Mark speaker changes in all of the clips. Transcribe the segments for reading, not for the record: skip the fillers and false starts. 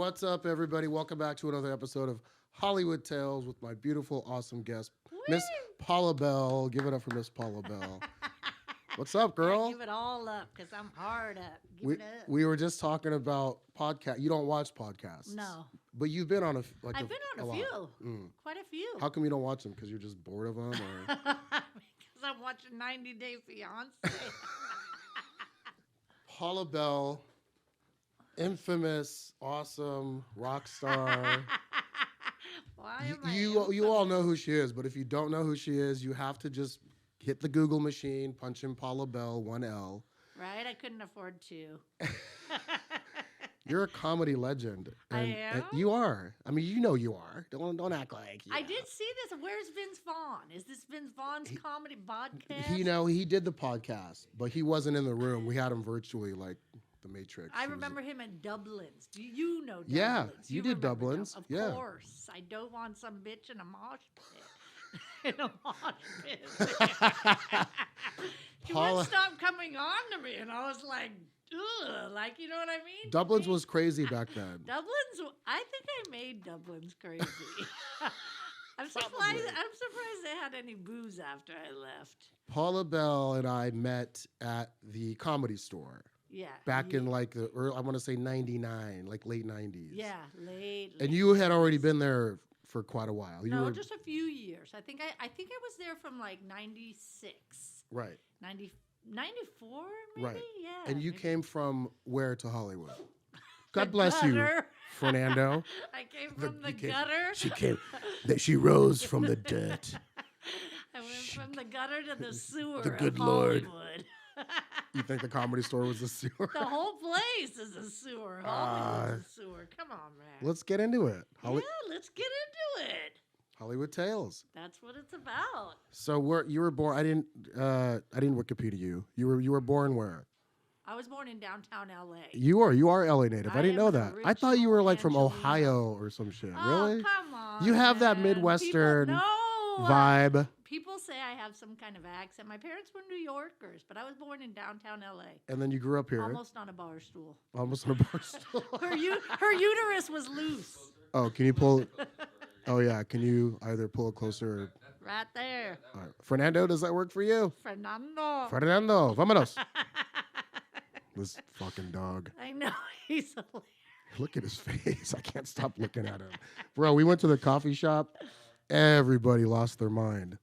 Speaker 1: What's up, everybody? Welcome back to another episode of Hollywood Tales with my beautiful, awesome guest, Miss Paula Bel. Give it up for Miss Paula Bel. What's up, girl?
Speaker 2: Yeah, give it all up because I'm hard up. Give it up.
Speaker 1: We were just talking about podcast. You don't watch podcasts.
Speaker 2: No.
Speaker 1: But you've been on
Speaker 2: I've been on a few. Quite a few.
Speaker 1: How come you don't watch them? Because you're just bored of them? Or?
Speaker 2: Because I'm watching 90 Day Fiancé.
Speaker 1: Paula Bel, infamous, awesome, rock star.
Speaker 2: Why am
Speaker 1: You all know who she is, but if you don't know who she is, you have to just hit the Google machine, punch in Paula Bel, 1L.
Speaker 2: Right? I couldn't afford to.
Speaker 1: You're a comedy legend. And,
Speaker 2: I am?
Speaker 1: and you are. I mean, you know you are. Don't act like you
Speaker 2: I
Speaker 1: know.
Speaker 2: did see this. Where's Vince Vaughn? Is this Vince Vaughn's comedy podcast?
Speaker 1: He did the podcast, but he wasn't in the room. We had him virtually, like the Matrix.
Speaker 2: I remember him at Dublin's. Do you know Dublin's?
Speaker 1: Yeah, you did
Speaker 2: remember
Speaker 1: Dublin's.
Speaker 2: Of
Speaker 1: Yeah.
Speaker 2: course. I dove on some bitch in a mosh pit. In a mosh pit. She
Speaker 1: Paula-
Speaker 2: wouldn't stop coming on to me, and I was like, ugh, like, you know what I mean?
Speaker 1: Dublin's was crazy back then.
Speaker 2: I think I made Dublin's crazy. I'm surprised
Speaker 1: Probably.
Speaker 2: they had any booze after I left.
Speaker 1: Paula Bel and I met at the Comedy Store
Speaker 2: Yeah.
Speaker 1: back in like the I want to say 99, like late 90s.
Speaker 2: Yeah, late.
Speaker 1: And you had already been there for quite a while. You
Speaker 2: No,
Speaker 1: were
Speaker 2: just a few years. I think I was there from like 96.
Speaker 1: right.
Speaker 2: 94 maybe?
Speaker 1: Right.
Speaker 2: Yeah.
Speaker 1: And you
Speaker 2: maybe.
Speaker 1: came from where to Hollywood?
Speaker 2: The
Speaker 1: God bless you,
Speaker 2: gutter.
Speaker 1: Fernando.
Speaker 2: I came from the
Speaker 1: you came-
Speaker 2: gutter.
Speaker 1: She rose from the dirt.
Speaker 2: I went from the gutter to the sewer.
Speaker 1: The good
Speaker 2: of
Speaker 1: Lord.
Speaker 2: Hollywood.
Speaker 1: You think the Comedy Store was a sewer?
Speaker 2: The whole place is a sewer. Hollywood's a sewer. Come on, man.
Speaker 1: Let's get into it.
Speaker 2: Yeah, let's get into it.
Speaker 1: Hollywood Tales.
Speaker 2: That's what it's about.
Speaker 1: So you were born. I didn't Wikipedia you. You were born where?
Speaker 2: I was born in downtown LA.
Speaker 1: You are LA native. I
Speaker 2: I
Speaker 1: didn't
Speaker 2: am
Speaker 1: know
Speaker 2: an
Speaker 1: that. I thought you were like from
Speaker 2: original
Speaker 1: Ohio or some shit.
Speaker 2: Oh,
Speaker 1: Really?
Speaker 2: come on.
Speaker 1: You have that
Speaker 2: man.
Speaker 1: Midwestern
Speaker 2: People,
Speaker 1: vibe.
Speaker 2: People say I have some kind of accent. My parents were New Yorkers, but I was born in downtown LA.
Speaker 1: And then you grew up here.
Speaker 2: Almost on a bar stool.
Speaker 1: Almost on a bar stool.
Speaker 2: Her uterus was loose.
Speaker 1: Oh, can you pull? Oh yeah, can you either pull it closer? Or,
Speaker 2: Right there.
Speaker 1: all right. Fernando, does that work for you?
Speaker 2: Fernando.
Speaker 1: Fernando, vámonos. This fucking dog.
Speaker 2: I know. He's hilarious.
Speaker 1: Look at his face. I can't stop looking at him. Bro, we went to the coffee shop. Everybody lost their mind.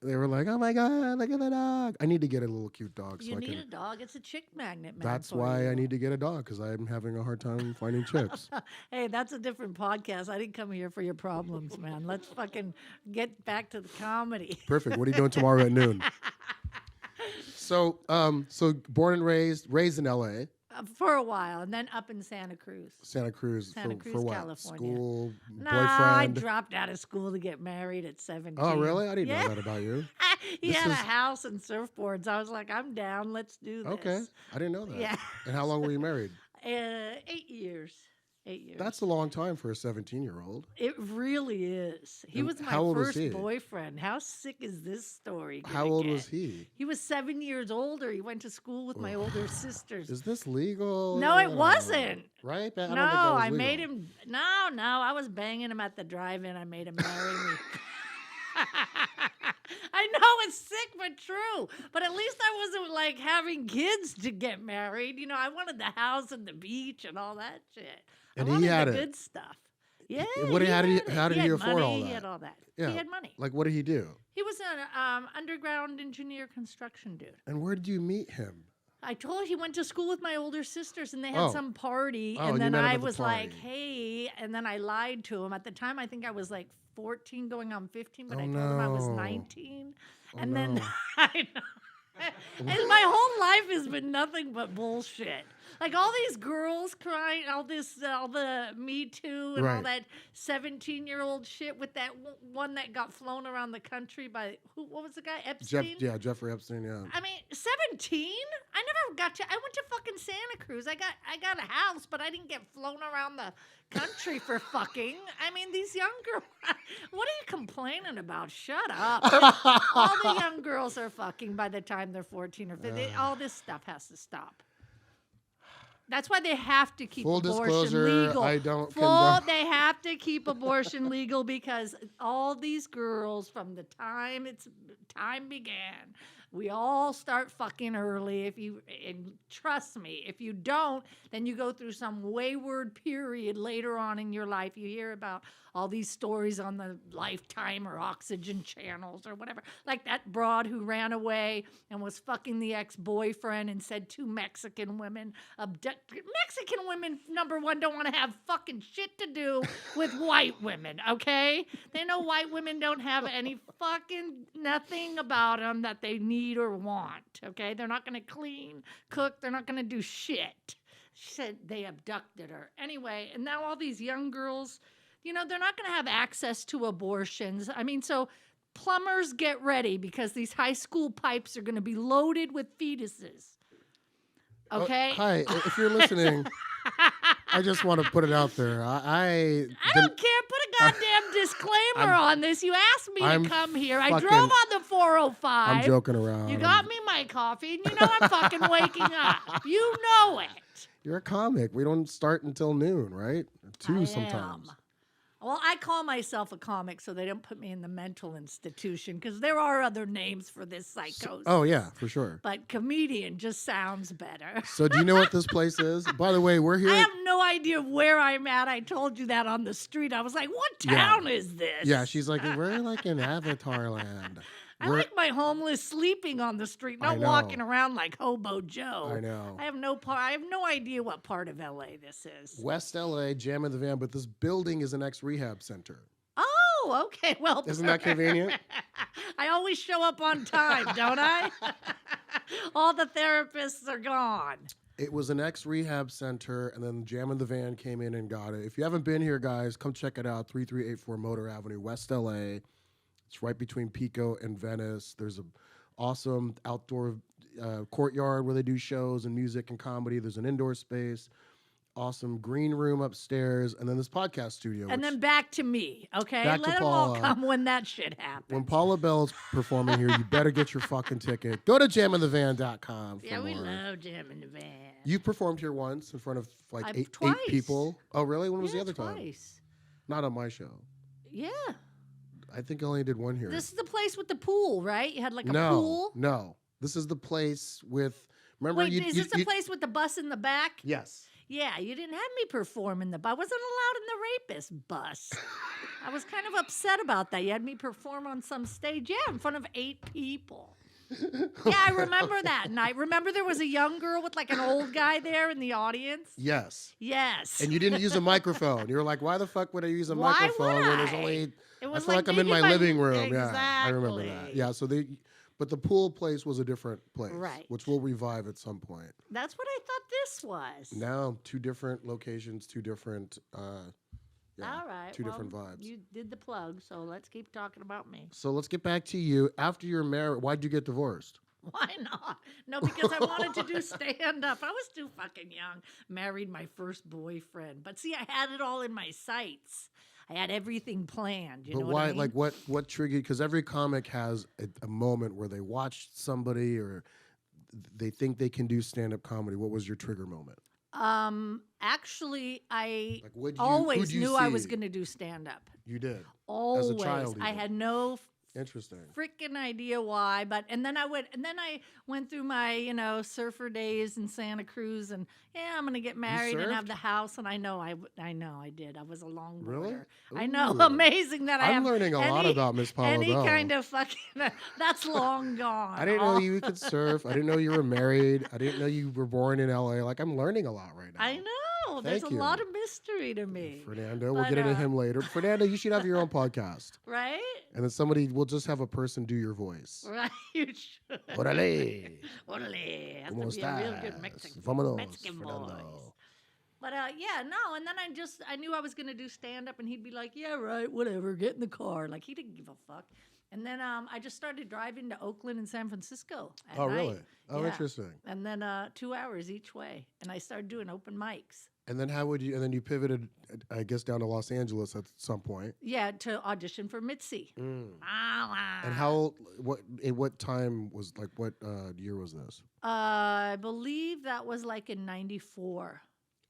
Speaker 1: They were like, oh my God, look at the dog. I need to get a little cute dog.
Speaker 2: You need a dog. It's a chick magnet, man.
Speaker 1: That's
Speaker 2: for
Speaker 1: why
Speaker 2: you.
Speaker 1: I need to get a dog, because I'm having a hard time finding chicks.
Speaker 2: Hey, that's a different podcast. I didn't come here for your problems, man. Let's fucking get back to the comedy.
Speaker 1: Perfect. What are you doing tomorrow at noon? So born and raised in LA.
Speaker 2: For a while, and then up in Santa Cruz.
Speaker 1: Santa Cruz,
Speaker 2: Santa
Speaker 1: for
Speaker 2: Cruz,
Speaker 1: what?
Speaker 2: California.
Speaker 1: School,
Speaker 2: No, I
Speaker 1: boyfriend.
Speaker 2: dropped out of school to get married at 17.
Speaker 1: Oh, really? I didn't
Speaker 2: Yeah.
Speaker 1: know that about you.
Speaker 2: He
Speaker 1: This
Speaker 2: had a
Speaker 1: is-
Speaker 2: house and surfboards. I was like, I'm down. Let's do this.
Speaker 1: Okay. I didn't know that.
Speaker 2: Yeah.
Speaker 1: And how long were you married?
Speaker 2: 8 years. 8 years.
Speaker 1: That's a long time for a 17-year-old.
Speaker 2: It really is. He
Speaker 1: And
Speaker 2: was my
Speaker 1: how old was
Speaker 2: first
Speaker 1: he?
Speaker 2: boyfriend. How sick is this story?
Speaker 1: How old was he?
Speaker 2: He was 7 years older. He went to school with my older sisters.
Speaker 1: Is this legal?
Speaker 2: No, it wasn't.
Speaker 1: Right? I don't think
Speaker 2: No,
Speaker 1: that was
Speaker 2: I
Speaker 1: legal.
Speaker 2: made him. No, I was banging him at the drive-in. I made him marry me. I know it's sick but true. But at least I wasn't like having kids to get married. You know, I wanted the house and the beach and all that shit.
Speaker 1: And
Speaker 2: I
Speaker 1: he
Speaker 2: wanted
Speaker 1: had
Speaker 2: the
Speaker 1: it.
Speaker 2: good stuff. Yeah.
Speaker 1: How did he
Speaker 2: had
Speaker 1: afford
Speaker 2: money,
Speaker 1: all
Speaker 2: He
Speaker 1: that?
Speaker 2: had all that.
Speaker 1: Yeah.
Speaker 2: He had money.
Speaker 1: Like, what did he do?
Speaker 2: He was an underground engineer construction dude.
Speaker 1: And where did you meet him?
Speaker 2: I told you he went to school with my older sisters, and they had
Speaker 1: Oh.
Speaker 2: some party.
Speaker 1: Oh,
Speaker 2: and
Speaker 1: you
Speaker 2: then
Speaker 1: met him
Speaker 2: I
Speaker 1: at the
Speaker 2: was like,
Speaker 1: party.
Speaker 2: "Hey," and then I lied to him. At the time, I think I was like 14, going on 15, but
Speaker 1: Oh,
Speaker 2: I told him I was
Speaker 1: no.
Speaker 2: 19.
Speaker 1: Oh,
Speaker 2: And then
Speaker 1: no.
Speaker 2: I know. And my whole life has been nothing but bullshit. Like all these girls crying, all the Me Too and all
Speaker 1: Right.
Speaker 2: that 17-year-old shit with that one that got flown around the country by what was the guy? Epstein?
Speaker 1: Jeffrey Epstein, yeah.
Speaker 2: I mean, 17? I never got to. I went to fucking Santa Cruz. I got a house, but I didn't get flown around the country for fucking. I mean, these young girls. What are you complaining about? Shut up. All the young girls are fucking by the time they're 14 or 15. All this stuff has to stop. That's why they have to keep
Speaker 1: Full
Speaker 2: abortion
Speaker 1: disclosure,
Speaker 2: legal.
Speaker 1: I don't
Speaker 2: They have to keep abortion legal because all these girls, from the time began, we all start fucking early. And trust me, if you don't, then you go through some wayward period later on in your life. You hear about all these stories on the Lifetime or Oxygen channels or whatever, like that broad who ran away and was fucking the ex-boyfriend and said two Mexican women abducted. Mexican women, number one, don't want to have fucking shit to do with white women, okay? They know white women don't have any fucking nothing about them that they need or want, okay? They're not going to clean, cook, they're not going to do shit. She said they abducted her. Anyway, and now all these young girls, they're not going to have access to abortions. I mean, so plumbers, get ready because these high school pipes are going to be loaded with fetuses. Okay?
Speaker 1: Hi, if you're listening, I just want to put it out there. I
Speaker 2: don't care. Put a goddamn disclaimer on this. You asked me to come here. I drove on the 405.
Speaker 1: I'm joking around.
Speaker 2: You got me my coffee, and you know I'm fucking waking up. You know it.
Speaker 1: You're a comic. We don't start until noon, right? 2 sometimes.
Speaker 2: Well, I call myself a comic so they don't put me in the mental institution because there are other names for this psychosis.
Speaker 1: Oh, yeah, for sure.
Speaker 2: But comedian just sounds better.
Speaker 1: So do you know what this place is? By the way, we're here.
Speaker 2: I have no idea where I'm at. I told you that on the street. I was like, what town is this?
Speaker 1: Yeah, she's like, we're like in Avatar land.
Speaker 2: I like my homeless sleeping on the street, not walking around like Hobo Joe.
Speaker 1: I know.
Speaker 2: I have no idea what part of LA this is.
Speaker 1: West LA, Jam in the Van, but this building is an ex-rehab center.
Speaker 2: Oh, okay. Well,
Speaker 1: isn't that convenient?
Speaker 2: I always show up on time, don't I? All the therapists are gone.
Speaker 1: It was an ex-rehab center, and then Jam in the Van came in and got it. If you haven't been here, guys, come check it out. 3384 Motor Avenue, West LA. It's right between Pico and Venice. There's an awesome outdoor courtyard where they do shows and music and comedy. There's an indoor space, awesome green room upstairs, and then this podcast studio.
Speaker 2: And then back to me, okay?
Speaker 1: Let
Speaker 2: them all come when that shit happens.
Speaker 1: When Paula Bel's performing here, you better get your fucking ticket. Go to jaminthevan.com for more.
Speaker 2: We love Jam in the Van.
Speaker 1: You performed here once in front of like eight people. Oh, really? When was the other time? Not on my show.
Speaker 2: Yeah.
Speaker 1: I think I only did one here.
Speaker 2: This is the place with the pool, right? You had like a pool?
Speaker 1: No. This is the place with... Remember?
Speaker 2: Wait, is this the place with the bus in the back?
Speaker 1: Yes.
Speaker 2: Yeah, you didn't have me perform in the bus. I wasn't allowed in the rapist bus. I was kind of upset about that. You had me perform on some stage, in front of 8 people. Yeah, I remember that night. Remember there was a young girl with like an old guy there in the audience?
Speaker 1: Yes.
Speaker 2: Yes.
Speaker 1: And you didn't use a microphone. You were like, why the fuck would I use a microphone when there's only... I feel like I'm in my living room.
Speaker 2: Exactly.
Speaker 1: Yeah, I remember that. Yeah, but the pool place was a different place,
Speaker 2: right?
Speaker 1: Which we'll revive at some point.
Speaker 2: That's what I thought this was.
Speaker 1: Now, 2 different locations, 2 different,
Speaker 2: all right,
Speaker 1: different vibes.
Speaker 2: You did the plug, so let's keep talking about me.
Speaker 1: So let's get back to you. After you're married, why'd you get divorced?
Speaker 2: Why not? No, because I wanted to do stand-up. I was too fucking young. Married my first boyfriend. But see, I had it all in my sights. I had everything planned. You know what I mean?
Speaker 1: Like what triggered? Because every comic has a moment where they watched somebody or they think they can do stand-up comedy. What was your trigger moment?
Speaker 2: Actually, I
Speaker 1: always
Speaker 2: knew I was going to do stand-up.
Speaker 1: You did?
Speaker 2: Always.
Speaker 1: As a child,
Speaker 2: I had no
Speaker 1: interesting
Speaker 2: freaking idea why, and then I went through my surfer days in Santa Cruz, and I'm gonna get married and have the house, and I know I did. I was a longboarder.
Speaker 1: Really?
Speaker 2: I know, amazing that
Speaker 1: I'm learning a lot about Miss Paula
Speaker 2: any
Speaker 1: Bel.
Speaker 2: kind of fucking that's long gone.
Speaker 1: I didn't know you could surf. I didn't know you were married. I didn't know you were born in LA. Like, I'm learning a lot right now.
Speaker 2: I know. There's a lot of mystery to me.
Speaker 1: Fernando, we'll get into him later. Fernando, you should have your own podcast.
Speaker 2: Right?
Speaker 1: And then we'll just have a person do your voice.
Speaker 2: Right, you should.
Speaker 1: Órale.
Speaker 2: Órale. Has
Speaker 1: ¿Cómo
Speaker 2: to be a real good
Speaker 1: estás?
Speaker 2: Mexican
Speaker 1: Fernando.
Speaker 2: voice. But and then I knew I was going to do stand-up, and he'd be like, yeah, right, whatever, get in the car. Like, he didn't give a fuck. And then I just started driving to Oakland and San Francisco at night.
Speaker 1: Really? Oh,
Speaker 2: yeah.
Speaker 1: interesting.
Speaker 2: And then 2 hours each way. And I started doing open mics.
Speaker 1: And then and then you pivoted, I guess, down to Los Angeles at some point.
Speaker 2: Yeah, to audition for Mitzi.
Speaker 1: And what time was, like, what year was this?
Speaker 2: I believe that was like in 94.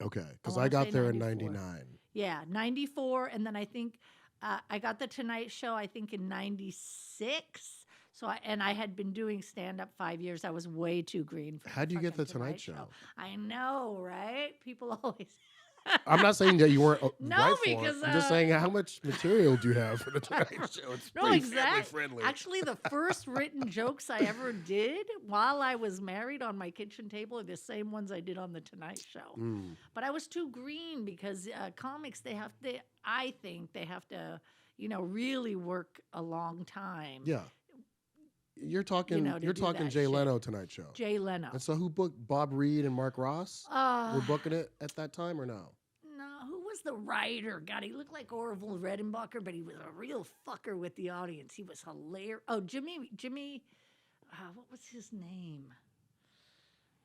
Speaker 1: Okay, because I
Speaker 2: wanna
Speaker 1: got
Speaker 2: say
Speaker 1: there in
Speaker 2: 94.
Speaker 1: 99.
Speaker 2: Yeah, 94. And then I think I got The Tonight Show, I think, in 96. So I had been doing stand-up 5 years. I was way too green for
Speaker 1: How'd you get
Speaker 2: fucking
Speaker 1: The Tonight Show?
Speaker 2: I know, right? People always...
Speaker 1: I'm not saying that you weren't
Speaker 2: No,
Speaker 1: right for
Speaker 2: because,
Speaker 1: it. I'm just saying, how much material do you have for The Tonight Show? It's
Speaker 2: No,
Speaker 1: pretty
Speaker 2: exactly.
Speaker 1: family friendly.
Speaker 2: Actually, the first written jokes I ever did while I was married on my kitchen table are the same ones I did on The Tonight Show. But I was too green because comics, I think they have to, really work a long time.
Speaker 1: Yeah. You're talking
Speaker 2: to do that
Speaker 1: Jay
Speaker 2: shit.
Speaker 1: Leno Tonight Show.
Speaker 2: Jay Leno.
Speaker 1: And so who booked Bob Reed and Mark Ross? Were booking it at that time or no?
Speaker 2: No, who was the writer? God, he looked like Orville Redenbacher, but he was a real fucker with the audience. He was hilarious. Oh, Jimmy, what was his name?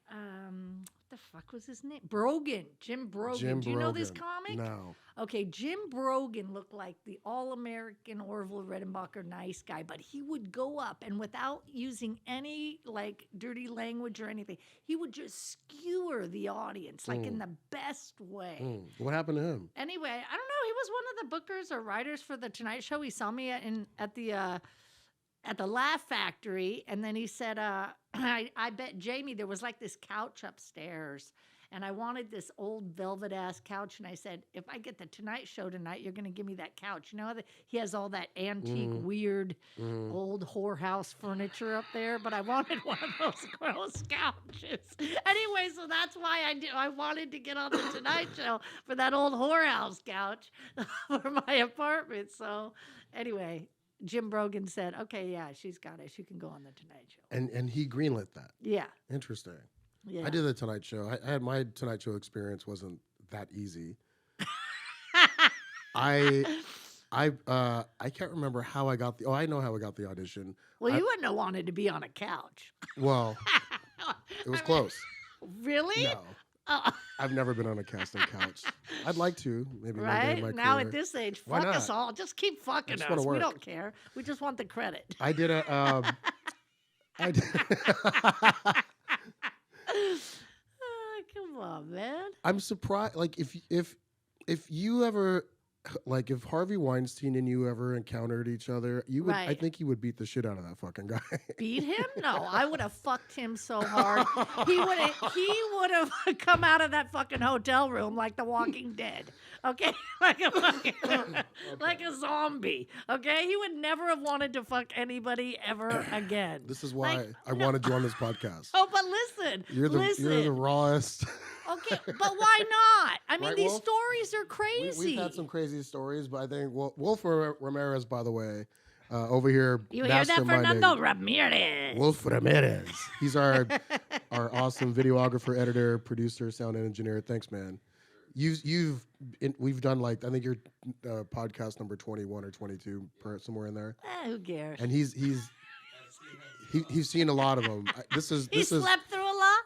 Speaker 2: What the fuck was his name? Brogan. Jim Brogan. Do you know this comic?
Speaker 1: No.
Speaker 2: Okay, Jim Brogan looked like the all-American Orville Redenbacher nice guy, but he would go up and without using any like dirty language or anything, he would just skewer the audience like in the best way.
Speaker 1: What happened to him?
Speaker 2: Anyway, I don't know. He was one of the bookers or writers for The Tonight Show. He saw me at the Laugh Factory, and then he said, I bet Jamie there was like this couch upstairs, and I wanted this old velvet ass couch, and I said, if I get The Tonight Show tonight, you're going to give me that couch. You know, he has all that antique, weird, old whorehouse furniture up there, but I wanted one of those gross couches. Anyway, so that's why I wanted to get on The Tonight Show for that old whorehouse couch for my apartment. So anyway, Jim Brogan said, okay, yeah, she's got it. She can go on The Tonight Show.
Speaker 1: And he greenlit that.
Speaker 2: Yeah.
Speaker 1: Interesting.
Speaker 2: Yeah.
Speaker 1: I did The Tonight Show. I had my Tonight Show experience wasn't that easy. I can't remember how I got I know how I got the audition.
Speaker 2: Well, you wouldn't have wanted to be on a couch.
Speaker 1: Well, it was close.
Speaker 2: Really?
Speaker 1: No.
Speaker 2: Oh.
Speaker 1: I've never been on a casting couch. I'd like to, maybe one day in
Speaker 2: Right?
Speaker 1: my
Speaker 2: Now
Speaker 1: career.
Speaker 2: at this age,
Speaker 1: Why
Speaker 2: fuck us
Speaker 1: not?
Speaker 2: all. Just keep fucking
Speaker 1: just
Speaker 2: us.
Speaker 1: wanna
Speaker 2: We
Speaker 1: work.
Speaker 2: don't care. We just want the credit.
Speaker 1: I did a I did
Speaker 2: Oh, come on, man.
Speaker 1: I'm surprised. Like if you ever, like if Harvey Weinstein and you ever encountered each other, you would. I
Speaker 2: Right.
Speaker 1: think you would beat the shit out of that fucking guy.
Speaker 2: Beat him? No, I would have fucked him so hard. He would have come out of that fucking hotel room like The Walking Dead. Okay, like a zombie. Okay, he would never have wanted to fuck anybody ever again.
Speaker 1: This is why
Speaker 2: Like,
Speaker 1: I wanted you on this podcast.
Speaker 2: Oh, but listen,
Speaker 1: You're the rawest.
Speaker 2: Okay, but why not? I mean,
Speaker 1: Right,
Speaker 2: these
Speaker 1: Wolf?
Speaker 2: stories are crazy.
Speaker 1: We've had some crazy stories, but I think Wolf Ramirez, by the way, over here.
Speaker 2: You hear that, Fernando
Speaker 1: masterminding.
Speaker 2: Ramirez?
Speaker 1: Wolf Ramirez. He's our awesome videographer, editor, producer, sound engineer. Thanks, man. We've done like I think you're podcast number 21 or 22 somewhere in there.
Speaker 2: Who cares?
Speaker 1: And he's seen a lot of them.
Speaker 2: He slept through a lot.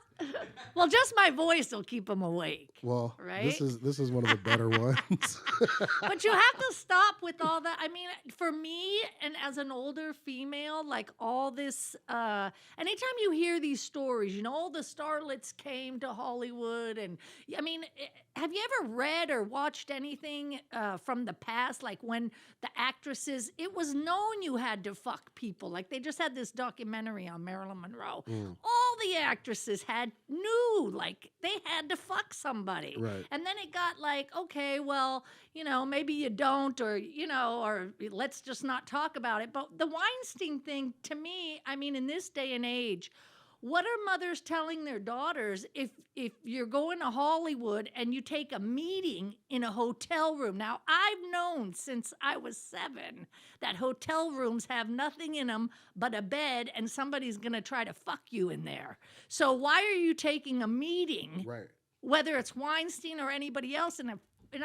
Speaker 2: Well, just my voice will keep him awake.
Speaker 1: Well,
Speaker 2: right?
Speaker 1: this is one of the better ones.
Speaker 2: But you have to stop with all that. I mean, for me, and as an older female, like all this, anytime you hear these stories, all the starlets came to Hollywood. And I mean, have you ever read or watched anything from the past? Like when the actresses, it was known you had to fuck people. Like they just had this documentary on Marilyn Monroe. All the actresses knew, like they had to fuck somebody.
Speaker 1: Right.
Speaker 2: And then it got like, okay, well, maybe you don't, or let's just not talk about it. But the Weinstein thing, to me, I mean, in this day and age, what are mothers telling their daughters if you're going to Hollywood and you take a meeting in a hotel room? Now, I've known since I was 7 that hotel rooms have nothing in them but a bed, and somebody's going to try to fuck you in there. So why are you taking a meeting,
Speaker 1: Right.
Speaker 2: whether it's Weinstein or anybody else, in a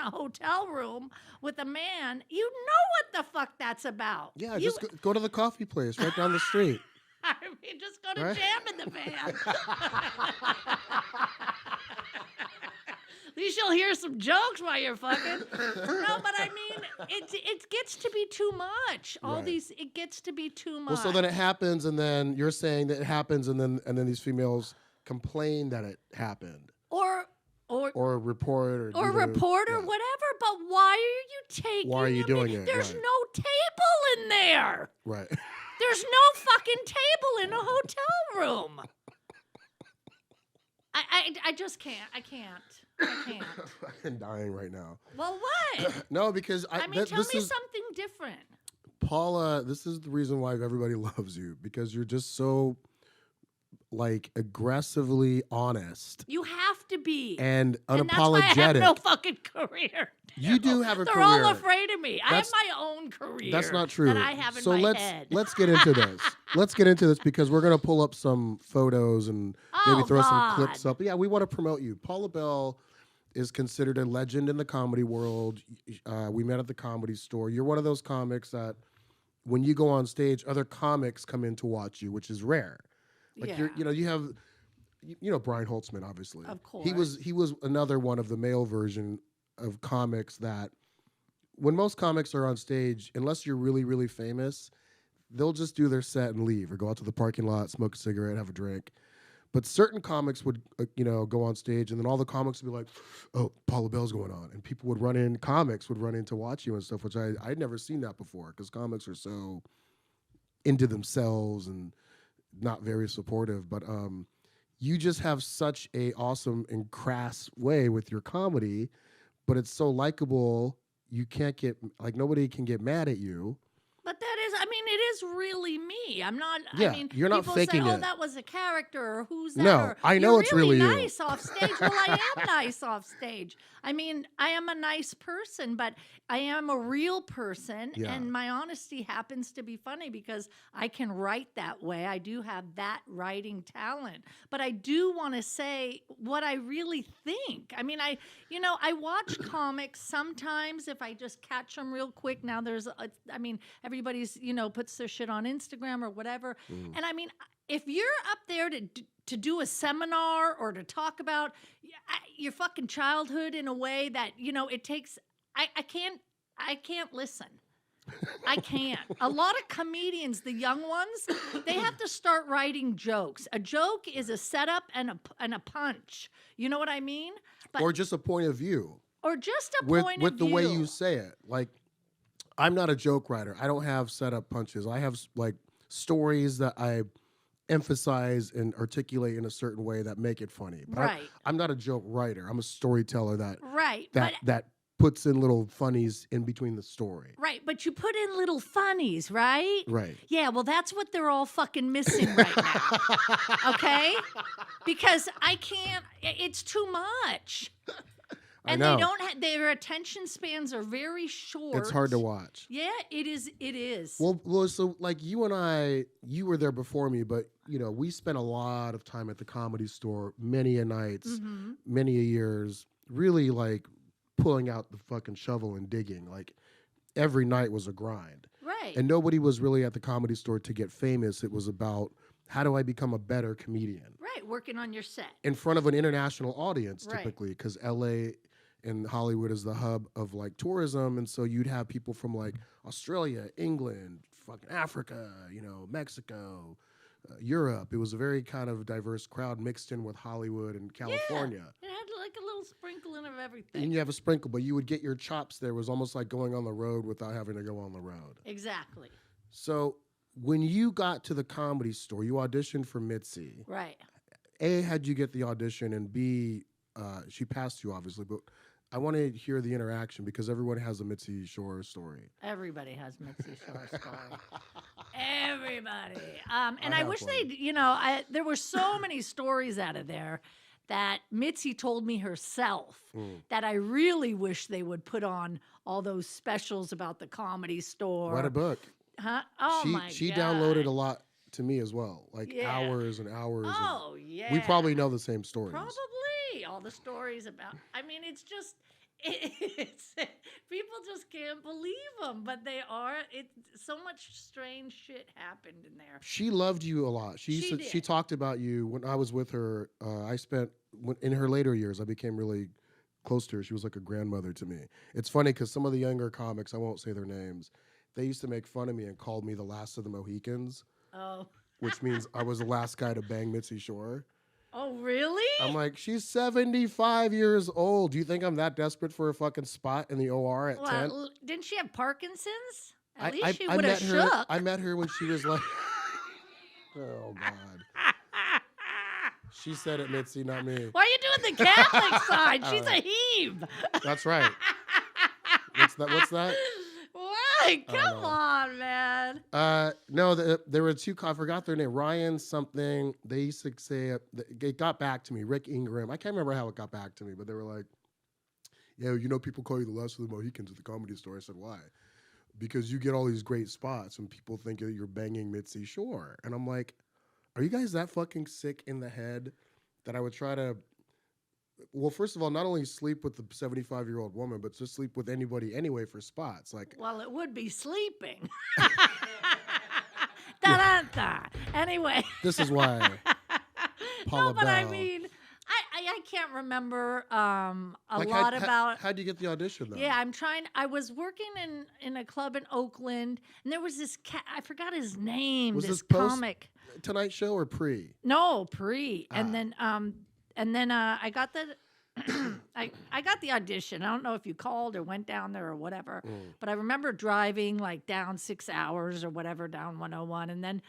Speaker 2: hotel room with a man? You know what the fuck that's about.
Speaker 1: Yeah, just go to the coffee place right down the street.
Speaker 2: I mean, just go to
Speaker 1: Right?
Speaker 2: Jam in the Van. At least you'll hear some jokes while you're fucking. No, but I mean, it gets to be too much. All
Speaker 1: Right.
Speaker 2: these, it gets to be too much.
Speaker 1: Well, so then it happens, and then you're saying that it happens, and then these females complain that it happened,
Speaker 2: or
Speaker 1: report,
Speaker 2: or report or
Speaker 1: yeah.
Speaker 2: whatever. But why are you taking?
Speaker 1: Why are you
Speaker 2: them
Speaker 1: doing
Speaker 2: in?
Speaker 1: it?
Speaker 2: There's
Speaker 1: Right.
Speaker 2: no table in there.
Speaker 1: Right.
Speaker 2: There's no fucking table in a hotel room. I just can't. I can't.
Speaker 1: I'm dying right now.
Speaker 2: Well, what?
Speaker 1: No, because
Speaker 2: I mean, tell me something different.
Speaker 1: Paula, this is the reason why everybody loves you, because you're just so like aggressively honest
Speaker 2: You have to be.
Speaker 1: and
Speaker 2: And that's why I have
Speaker 1: unapologetic.
Speaker 2: no fucking career.
Speaker 1: You do have a
Speaker 2: They're
Speaker 1: career.
Speaker 2: all afraid of me. I have
Speaker 1: That's-
Speaker 2: my own career.
Speaker 1: That's not true.
Speaker 2: That I have in
Speaker 1: so
Speaker 2: my
Speaker 1: let's
Speaker 2: head.
Speaker 1: let's get into this. Let's get into this because we're gonna pull up some photos and maybe
Speaker 2: Oh,
Speaker 1: throw some
Speaker 2: God.
Speaker 1: clips up. Yeah, we want to promote you. Paula Bel is considered a legend in the comedy world. We met at the Comedy Store. You're one of those comics that when you go on stage, other comics come in to watch you, which is rare. Like
Speaker 2: Yeah.
Speaker 1: you have Brian Holtzman, obviously.
Speaker 2: Of
Speaker 1: He was another one of the male version of comics that when most comics are on stage, unless you're really, really famous, they'll just do their set and leave or go out to the parking lot, smoke a cigarette, have a drink. But certain comics would, go on stage, and then all the comics would be like, "Oh, Paula Bel's going on," and people would run in. Comics would run in to watch you and stuff, which I'd never seen that before because comics are so into themselves and not very supportive. But you just have such a awesome and crass way with your comedy, but it's so likable. You can't get nobody can get mad at you.
Speaker 2: But that is, I mean, it is really me. I'm not.
Speaker 1: Yeah,
Speaker 2: I mean,
Speaker 1: you're not
Speaker 2: people
Speaker 1: faking
Speaker 2: say, "Oh,
Speaker 1: it.
Speaker 2: that was a character," or "Who's that?"
Speaker 1: No,
Speaker 2: or,
Speaker 1: I know
Speaker 2: "You're
Speaker 1: it's really you."
Speaker 2: nice off stage. Well, I am nice off stage. I mean, I am a nice person, but I am a real person,
Speaker 1: Yeah.
Speaker 2: and my honesty happens to be funny because I can write that way. I do have that writing talent, but I do want to say what I really think. I mean, I watch comics sometimes if I just catch them real quick. Now everybody's puts their shit on Instagram or whatever, and I mean, if you're up there to do a seminar or to talk about your fucking childhood in a way that it takes, I can't listen. I can't. A lot of comedians, the young ones, they have to start writing jokes. A joke is a setup and a punch. You know what I mean? But,
Speaker 1: Or just a point of view.
Speaker 2: or just a
Speaker 1: with
Speaker 2: point of
Speaker 1: with the
Speaker 2: view.
Speaker 1: way you say it. Like, I'm not a joke writer. I don't have setup punches. I have like stories that I emphasize and articulate in a certain way that make it funny. But
Speaker 2: Right.
Speaker 1: I'm not a joke writer. I'm a storyteller
Speaker 2: Right.
Speaker 1: that puts in little funnies in between the story.
Speaker 2: Right, but you put in little funnies, right?
Speaker 1: Right.
Speaker 2: Yeah, well, that's what they're all fucking missing right now. Okay? Because I can't, it's too much. And
Speaker 1: I know.
Speaker 2: they don't their attention spans are very short.
Speaker 1: It's hard to watch.
Speaker 2: Yeah, it is.
Speaker 1: Well, so like you and I, you were there before me, but we spent a lot of time at the Comedy Store, many a nights,
Speaker 2: Mhm.
Speaker 1: many a years, really like pulling out the fucking shovel and digging. Like every night was a grind.
Speaker 2: Right.
Speaker 1: And nobody was really at the Comedy Store to get famous. It was about how do I become a better comedian
Speaker 2: Right, working on your set.
Speaker 1: in front of an international audience,
Speaker 2: Right.
Speaker 1: typically, because LA and Hollywood is the hub of like tourism, and so you'd have people from like Australia, England, fucking Africa, Mexico, Europe. It was a very kind of diverse crowd mixed in with Hollywood and California.
Speaker 2: It had like a little sprinkling of everything.
Speaker 1: And you have a sprinkle, but you would get your chops there. It was almost like going on the road without having to go on the road.
Speaker 2: Exactly.
Speaker 1: So when you got to the Comedy Store, you auditioned for Mitzi.
Speaker 2: Right.
Speaker 1: A, how'd you get the audition? And B, she passed you, obviously, but I want to hear the interaction because everyone has a Mitzi Shore story.
Speaker 2: Everybody has Mitzi Shore story. Everybody. And I
Speaker 1: have
Speaker 2: wish
Speaker 1: one.
Speaker 2: they'd, there were so many stories out of there that Mitzi told me herself that I really wish they would put on all those specials about the Comedy Store.
Speaker 1: Write a book.
Speaker 2: Huh? Oh, my God.
Speaker 1: She downloaded a lot to me as well, like
Speaker 2: Yeah.
Speaker 1: hours and hours.
Speaker 2: Oh, yeah.
Speaker 1: We probably know the same stories.
Speaker 2: Probably. All the stories about, I mean, it's just, It's people just can't believe them, but they are. It's so much strange shit happened in there.
Speaker 1: She loved you a lot.
Speaker 2: She
Speaker 1: She
Speaker 2: did.
Speaker 1: talked about you when I was with her. I spent in her later years. I became really close to her. She was like a grandmother to me. It's funny because some of the younger comics, I won't say their names, they used to make fun of me and called me the last of the Mohicans,
Speaker 2: Oh.
Speaker 1: which means I was the last guy to bang Mitzi Shore.
Speaker 2: Oh, really?
Speaker 1: I'm like, she's 75 years old. Do you think I'm that desperate for a fucking spot in the OR at 10?
Speaker 2: Well, didn't she have Parkinson's? At
Speaker 1: I,
Speaker 2: least she
Speaker 1: I
Speaker 2: would have
Speaker 1: met her.
Speaker 2: shook.
Speaker 1: I met her when she was like, oh God. She said it, Mitzi, not me.
Speaker 2: Why are you doing the Catholic side? She's a heave.
Speaker 1: That's right. What's that?
Speaker 2: Why? Come on, man.
Speaker 1: No, there were two. I forgot their name. Ryan something. They used to say it got back to me. Rick Ingram. I can't remember how it got back to me, but they were like, "Yeah, people call you the last of the Mohicans at the Comedy Store." I said, "Why?" Because you get all these great spots, and people think that you're banging Mitzi Shore, and I'm like, "Are you guys that fucking sick in the head that I would try to?" Well, first of all, not only sleep with the 75-year-old woman, but just sleep with anybody anyway for spots. Like,
Speaker 2: well, it would be sleeping. Da-da-da. Anyway.
Speaker 1: This is why. Paula
Speaker 2: No, but I
Speaker 1: Bel.
Speaker 2: mean, I can't remember a
Speaker 1: Like,
Speaker 2: lot about.
Speaker 1: How'd you get the audition though?
Speaker 2: Yeah, I was working in a club in Oakland, and there was this cat. I forgot his name.
Speaker 1: Was
Speaker 2: this
Speaker 1: this post-
Speaker 2: comic.
Speaker 1: Tonight Show or pre?
Speaker 2: No, pre.
Speaker 1: Ah.
Speaker 2: And then I got the I got the audition. I don't know if you called or went down there or whatever, but I remember driving like down 6 hours or whatever down 101, and then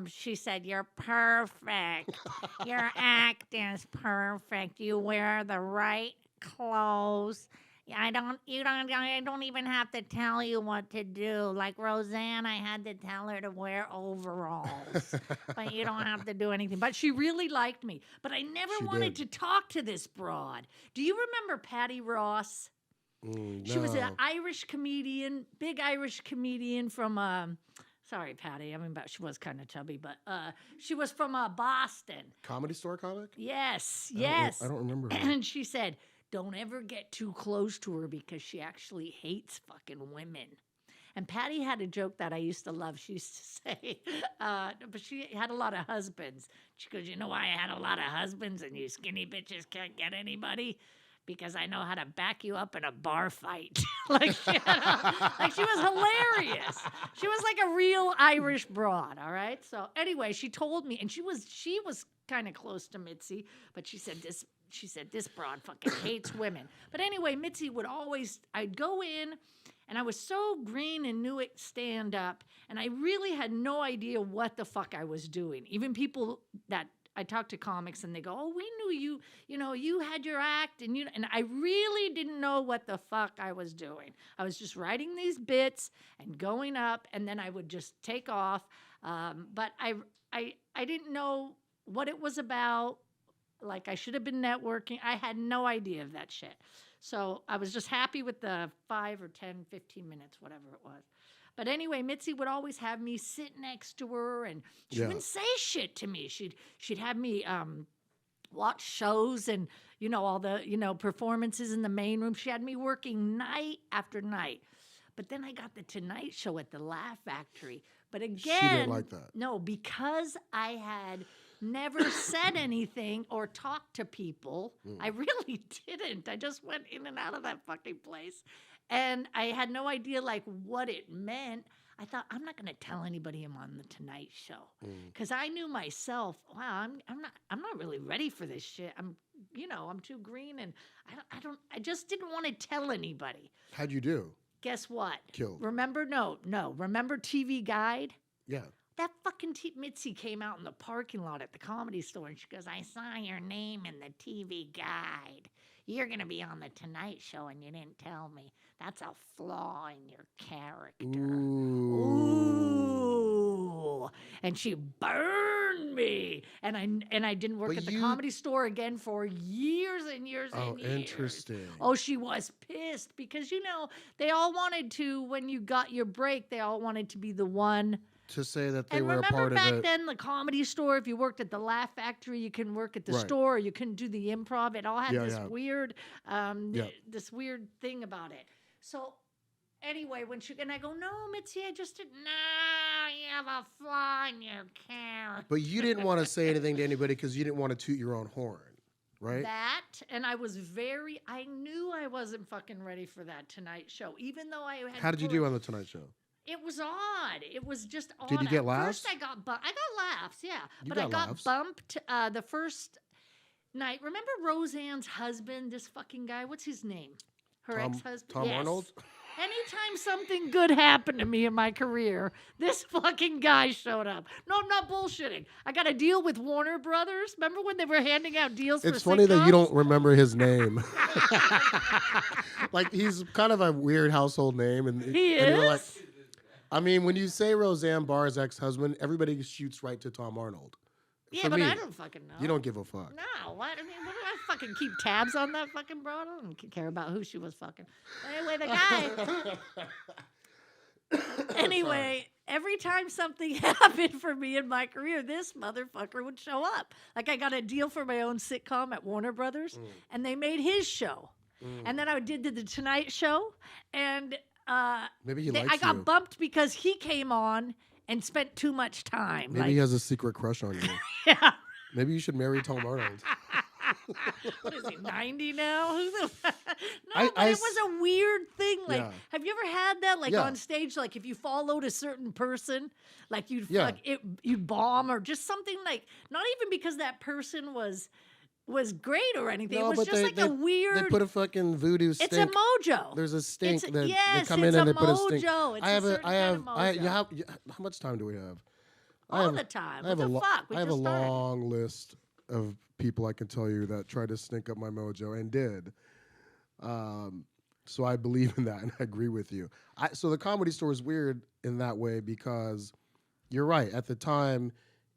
Speaker 2: she said, "You're perfect. Your act is perfect. You wear the right clothes. I don't even have to tell you what to do. Like Roseanne, I had to tell her to wear overalls, but you don't have to do anything." But she really liked me. But I never wanted to talk to this broad. Do you remember Patty Ross? She was an Irish comedian, big Irish comedian from. Sorry, Patty. I mean, but she was kind of chubby, but she was from Boston.
Speaker 1: Comedy Store comic?
Speaker 2: Yes.
Speaker 1: I don't remember her.
Speaker 2: And she said, "Don't ever get too close to her because she actually hates fucking women." And Patty had a joke that I used to love. She used to say, but she had a lot of husbands. She goes, "You know why I had a lot of husbands and you skinny bitches can't get anybody? Because I know how to back you up in a bar fight." like she was hilarious. She was like a real Irish broad, all right? So anyway, she told me, and she was kind of close to Mitzi, but she said this broad fucking hates women. But anyway, Mitzi would always, I'd go in, and I was so green and new at stand up, and I really had no idea what the fuck I was doing. Even people that I talk to comics and they go, "Oh, we knew you had your act," and I really didn't know what the fuck I was doing. I was just writing these bits and going up, and then I would just take off. But I didn't know what it was about. Like, I should have been networking. I had no idea of that shit. So I was just happy with the 5 or 10, 15 minutes, whatever it was. But anyway, Mitzi would always have me sit next to her, and she wouldn't say shit to me. She'd have me watch shows and, all the, performances in the main room. She had me working night after night. But then I got the Tonight Show at the Laugh Factory. But again,
Speaker 1: she didn't like that.
Speaker 2: No, because I had never said anything or talked to people. I really didn't. I just went in and out of that fucking place. And I had no idea like what it meant. I thought, I'm not going to tell anybody I'm on the Tonight Show, because I knew myself. Wow, I'm not really ready for this shit. I'm too green, and I just didn't want to tell anybody.
Speaker 1: How'd you do?
Speaker 2: Guess what?
Speaker 1: Killed.
Speaker 2: Remember? No. Remember TV Guide?
Speaker 1: Yeah.
Speaker 2: That fucking Mitzi came out in the parking lot at the Comedy Store, and she goes, "I saw your name in the TV Guide. You're going to be on the Tonight Show, and you didn't tell me. That's a flaw in your character." Ooh. And she burned me. And I didn't work at the Comedy Store again for years and years and years.
Speaker 1: Oh, interesting.
Speaker 2: Oh, she was pissed because, they all wanted to, when you got your break, they all wanted to be the one
Speaker 1: to say that they
Speaker 2: And
Speaker 1: were a
Speaker 2: remember
Speaker 1: part of
Speaker 2: back
Speaker 1: it.
Speaker 2: then, the Comedy Store, if you worked at the Laugh Factory, you can work at the
Speaker 1: Right.
Speaker 2: store, or you couldn't do the improv. It all had
Speaker 1: Yeah,
Speaker 2: this
Speaker 1: yeah.
Speaker 2: weird,
Speaker 1: Yeah.
Speaker 2: this weird thing about it. So anyway, and I go, no, Mitzi, I just didn't. No, you have a flaw in your camera.
Speaker 1: But you didn't want to say anything to anybody because you didn't want to toot your own horn, right?
Speaker 2: That, and I knew I wasn't fucking ready for that Tonight Show, even though I had.
Speaker 1: How did you do on the Tonight Show?
Speaker 2: It was odd. It was just odd.
Speaker 1: Did you get
Speaker 2: At
Speaker 1: laughs?
Speaker 2: First, I got laughs, yeah.
Speaker 1: You
Speaker 2: But I
Speaker 1: got
Speaker 2: got
Speaker 1: laughs.
Speaker 2: bumped the first night. Remember Roseanne's husband, this fucking guy? What's his name? Her ex-husband?
Speaker 1: Tom Arnold?
Speaker 2: Anytime something good happened to me in my career, this fucking guy showed up. No, I'm not bullshitting. I got a deal with Warner Brothers. Remember when they were handing out deals for
Speaker 1: It's funny that you
Speaker 2: sitcoms?
Speaker 1: don't remember his name. Like, he's kind of a weird household name. And
Speaker 2: He
Speaker 1: and you're
Speaker 2: is?
Speaker 1: like, I mean, when you say Roseanne Barr's ex-husband, everybody shoots right to Tom Arnold.
Speaker 2: Yeah,
Speaker 1: For
Speaker 2: but
Speaker 1: me,
Speaker 2: I don't fucking know.
Speaker 1: You don't give a fuck.
Speaker 2: No, what? I mean, what do I fucking keep tabs on that fucking broad? I don't care about who she was fucking. Anyway, the guy. Anyway, every time something happened for me in my career, this motherfucker would show up. Like, I got a deal for my own sitcom at Warner Brothers, and they made his show. And then I did the Tonight Show, and
Speaker 1: Maybe he likes
Speaker 2: I got
Speaker 1: you.
Speaker 2: bumped because he came on and spent too much time.
Speaker 1: Maybe he has a secret crush on you.
Speaker 2: Yeah.
Speaker 1: Maybe you should marry Tom Arnold.
Speaker 2: What is he, 90 now? No,
Speaker 1: I
Speaker 2: but it was a weird thing. Like,
Speaker 1: Yeah.
Speaker 2: have you ever had that? Like
Speaker 1: Yeah.
Speaker 2: on stage, like if you followed a certain person, like
Speaker 1: Yeah.
Speaker 2: you'd bomb or just something like, not even because that person was great or anything.
Speaker 1: No,
Speaker 2: it was
Speaker 1: but
Speaker 2: just like a weird.
Speaker 1: They put a fucking voodoo stink.
Speaker 2: It's a mojo.
Speaker 1: There's a stink
Speaker 2: It's-
Speaker 1: that they
Speaker 2: yes,
Speaker 1: come in
Speaker 2: it's
Speaker 1: and
Speaker 2: a
Speaker 1: they put a stink.
Speaker 2: mojo. It's
Speaker 1: I have
Speaker 2: a
Speaker 1: a,
Speaker 2: certain
Speaker 1: I
Speaker 2: kind
Speaker 1: have,
Speaker 2: of
Speaker 1: I,
Speaker 2: mojo.
Speaker 1: you have, how much time do we have?
Speaker 2: All the time.
Speaker 1: I have
Speaker 2: What the fuck? We
Speaker 1: I have a
Speaker 2: just started.
Speaker 1: long list of people I can tell you that tried to stink up my mojo and did. So I believe in that and I agree with you. So the Comedy Store is weird in that way because you're right. At the time,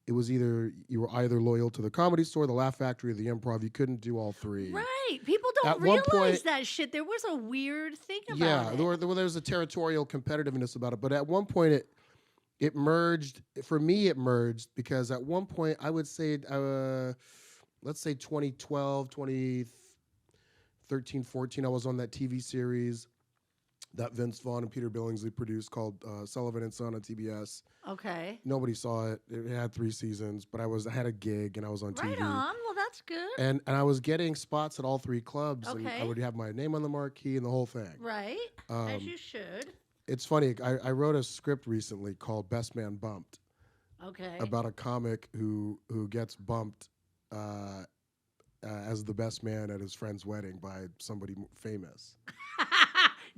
Speaker 1: it was you were either loyal to the Comedy Store, the Laugh Factory, or the Improv. You couldn't do all three.
Speaker 2: Right. People don't
Speaker 1: At one
Speaker 2: realize
Speaker 1: point-
Speaker 2: that shit. There was a weird thing about
Speaker 1: Yeah,
Speaker 2: it.
Speaker 1: there was a territorial competitiveness about it. But at one point, it merged. For me, it merged because at one point, I would say, let's say 2012, 2013, 14, I was on that TV series that Vince Vaughn and Peter Billingsley produced called Sullivan and Son on TBS.
Speaker 2: Okay.
Speaker 1: Nobody saw it. It had 3 seasons, but I had a gig and I was on TV.
Speaker 2: Right on. Well, that's good.
Speaker 1: And I was getting spots at all 3 clubs, and I
Speaker 2: Okay.
Speaker 1: would have my name on the marquee and the whole thing.
Speaker 2: Right.
Speaker 1: Um,
Speaker 2: As you should.
Speaker 1: It's funny. I wrote a script recently called Best Man Bumped
Speaker 2: Okay.
Speaker 1: about a comic who gets bumped as the best man at his friend's wedding by somebody famous.